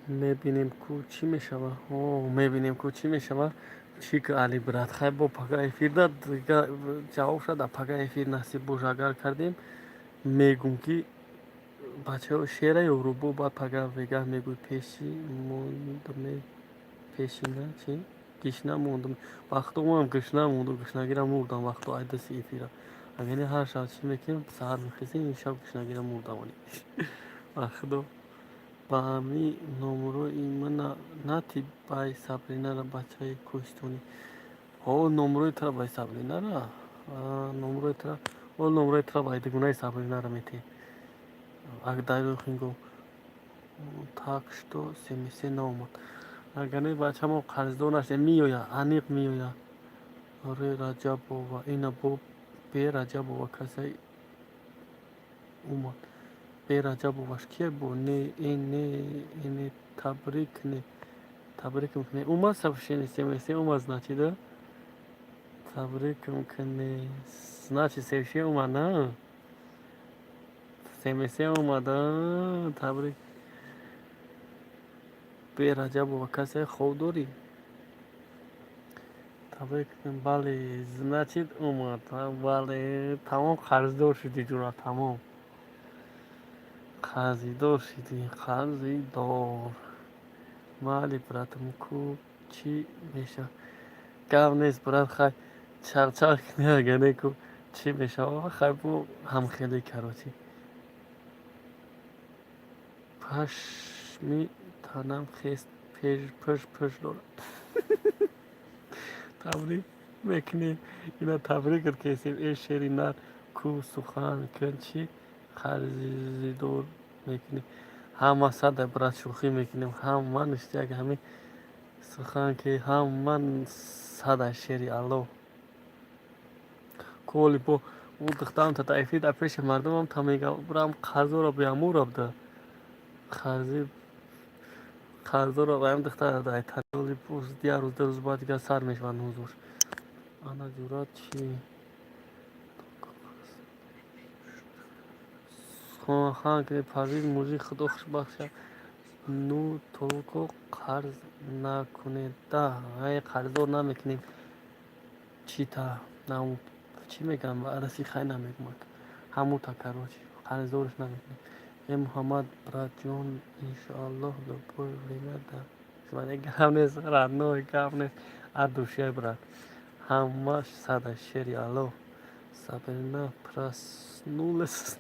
میبینیم کو چی میشوه میبینیم کو چی میشوه چی که علی برات خیلی با پگاه افیر داد جواب شد پگاه افیر نصیب باش اگر کردیم میگم که بچه ها شیره اروبو با پگاه وگه میگوی پیشی موندم پیشینه چی؟ گشنه موندم وقتا هم گشنه موندم گشنگیرم مردم وقتا عیدسی افیره اگر هر شب چی میکنیم سهر میخیزیم این شب گشنگیرم مردم وقتا با همی نمرو ایمن نتی بای سابرینا را بچه کشتونی نمروی ترا بای سابرینا را نمروی ترا نمروی ترا بای دگونای سابرینا را میتی اگه دایو خینگو تاکشتو سمیسی نامد اگر نه بچه ما قرضدار نشه میویا انیق میویا آره رجب بابا اینا به رجب بابا کسی اومد به رجب باباش که بو نه این تبریک نه تبریک میکنه اومد совсем سمیسی اومد значит تبریک میکنه значит совсем اومد نه سمیسی اومد تبریک به رجب بابا کسی خوب داری تبریک بله значит اومد بله تمام قرضدار شدی جورا تمام قرضدار شدی قرضدار مالی براتم کو چی میشه کم نیست برات خیلی چرچر کنه کو چی میشه خیلی بو هم خیلی کراچی پشمی تنم خیست پش دارم تبریک میکنی اینا تبریک کردیم ای شیری نر کو سخن کن چی خرزیدور میکنی همه صد برات شوخی میکنیم هم من اشتیاق همین سخن که هم من صد شیری الو کولی با او دخترم تا تایفی در پیش مردم هم تا میگم برام خرزو را بیامور رفته خرزو را بایم دختر دای تنولی پوز دیار روز روز بعد دیگه سر میشوند حضور آنا جورا چی خواهان که پرویز موزی خدا خوش بخشه نو تو کو قرض نکنید ده های قرضدار نمیکنیم چی تا نمو چی میگم و عرصی خیلی نمیگم ҳамута карочи қарздориш намекунем. Муҳаммад братҷон иншоаллоҳ лӯпои вемада шумаде гап нест, радной гап нест. Адушай брат ҳамаш сада шери алло. Сабрина проснулась.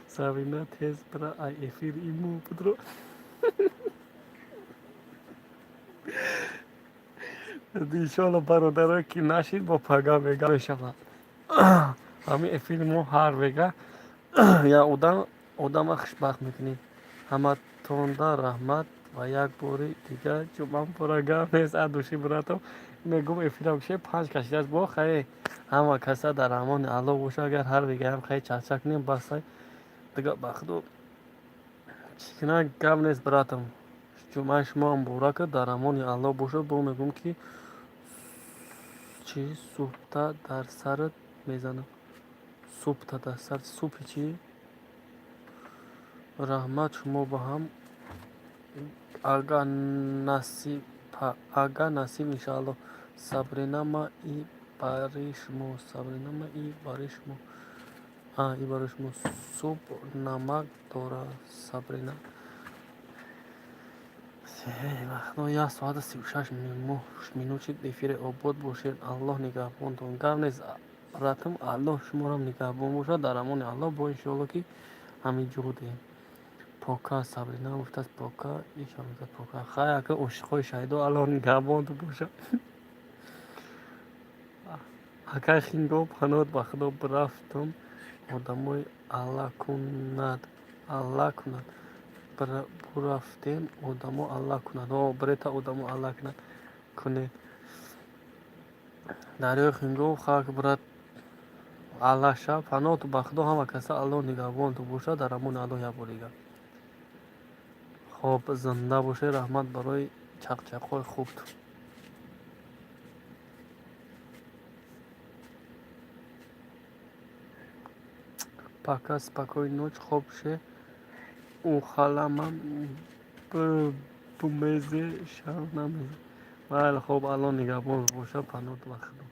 Сабрина тез бра ай эфир имо будро. иншоалло бародаро ки нашид бо пага вега мешавад. ҳамин эфири мо ҳар вега я одама хушбахт мекунем. ҳаматонда раҳмат ва як бори дигар ҷумъам пора гап нест. Адуши братам мегум эфирам кише 5 кашидааст бо хай ҳама каса дар амони алло боша. Агар ҳар вегаам хай чарча кунем басай дига ба худо чикна гап нест братам. ҷумъаи шумо муборака, дар амони алло бошад. бо мегум ки чи субҳта дар сарат мезанам. субҳта дар сарат субҳи чи раҳмат шумо ба ҳам. ага насиб иншоалло. Сабринама и бари шумо. Сабринама и бари шумо. И бари шумо суб намак дора Сабрина. вақтно 1 соата 36 минут шид. эфире обод бошед. аллоҳ нигаҳбонтон. гап нест братам. аллоҳ шуморо нигаҳбон бошад. дар амони аллоҳ бо иншоалло ки ҳамин ҷудем. пока Сабрина гуфтааст пока ишам гуфтааст пока. хай ака ошиқои шайдо аллоҳ нигаҳбонтон бошад. акай хингоб ҳанот ба худо бирафтум. одамои аллакунад бурафтем одамо аллакунад. брета одамо аллакунад кунед. дарёи хингоб хак брат аллаша ҳаноту ба худо ҳама каса аллоҳ нигаҳбонтон бошад. дар амони аллоҳ як бор дигар. хоб зинда бошед. раҳмат барои чақчақҳои хубтон. пока спокойной ночи. хоб ше ухаламам бумезе шав намезе. вале хоб аллоҳ нигаҳбон бошад. панот ба худо.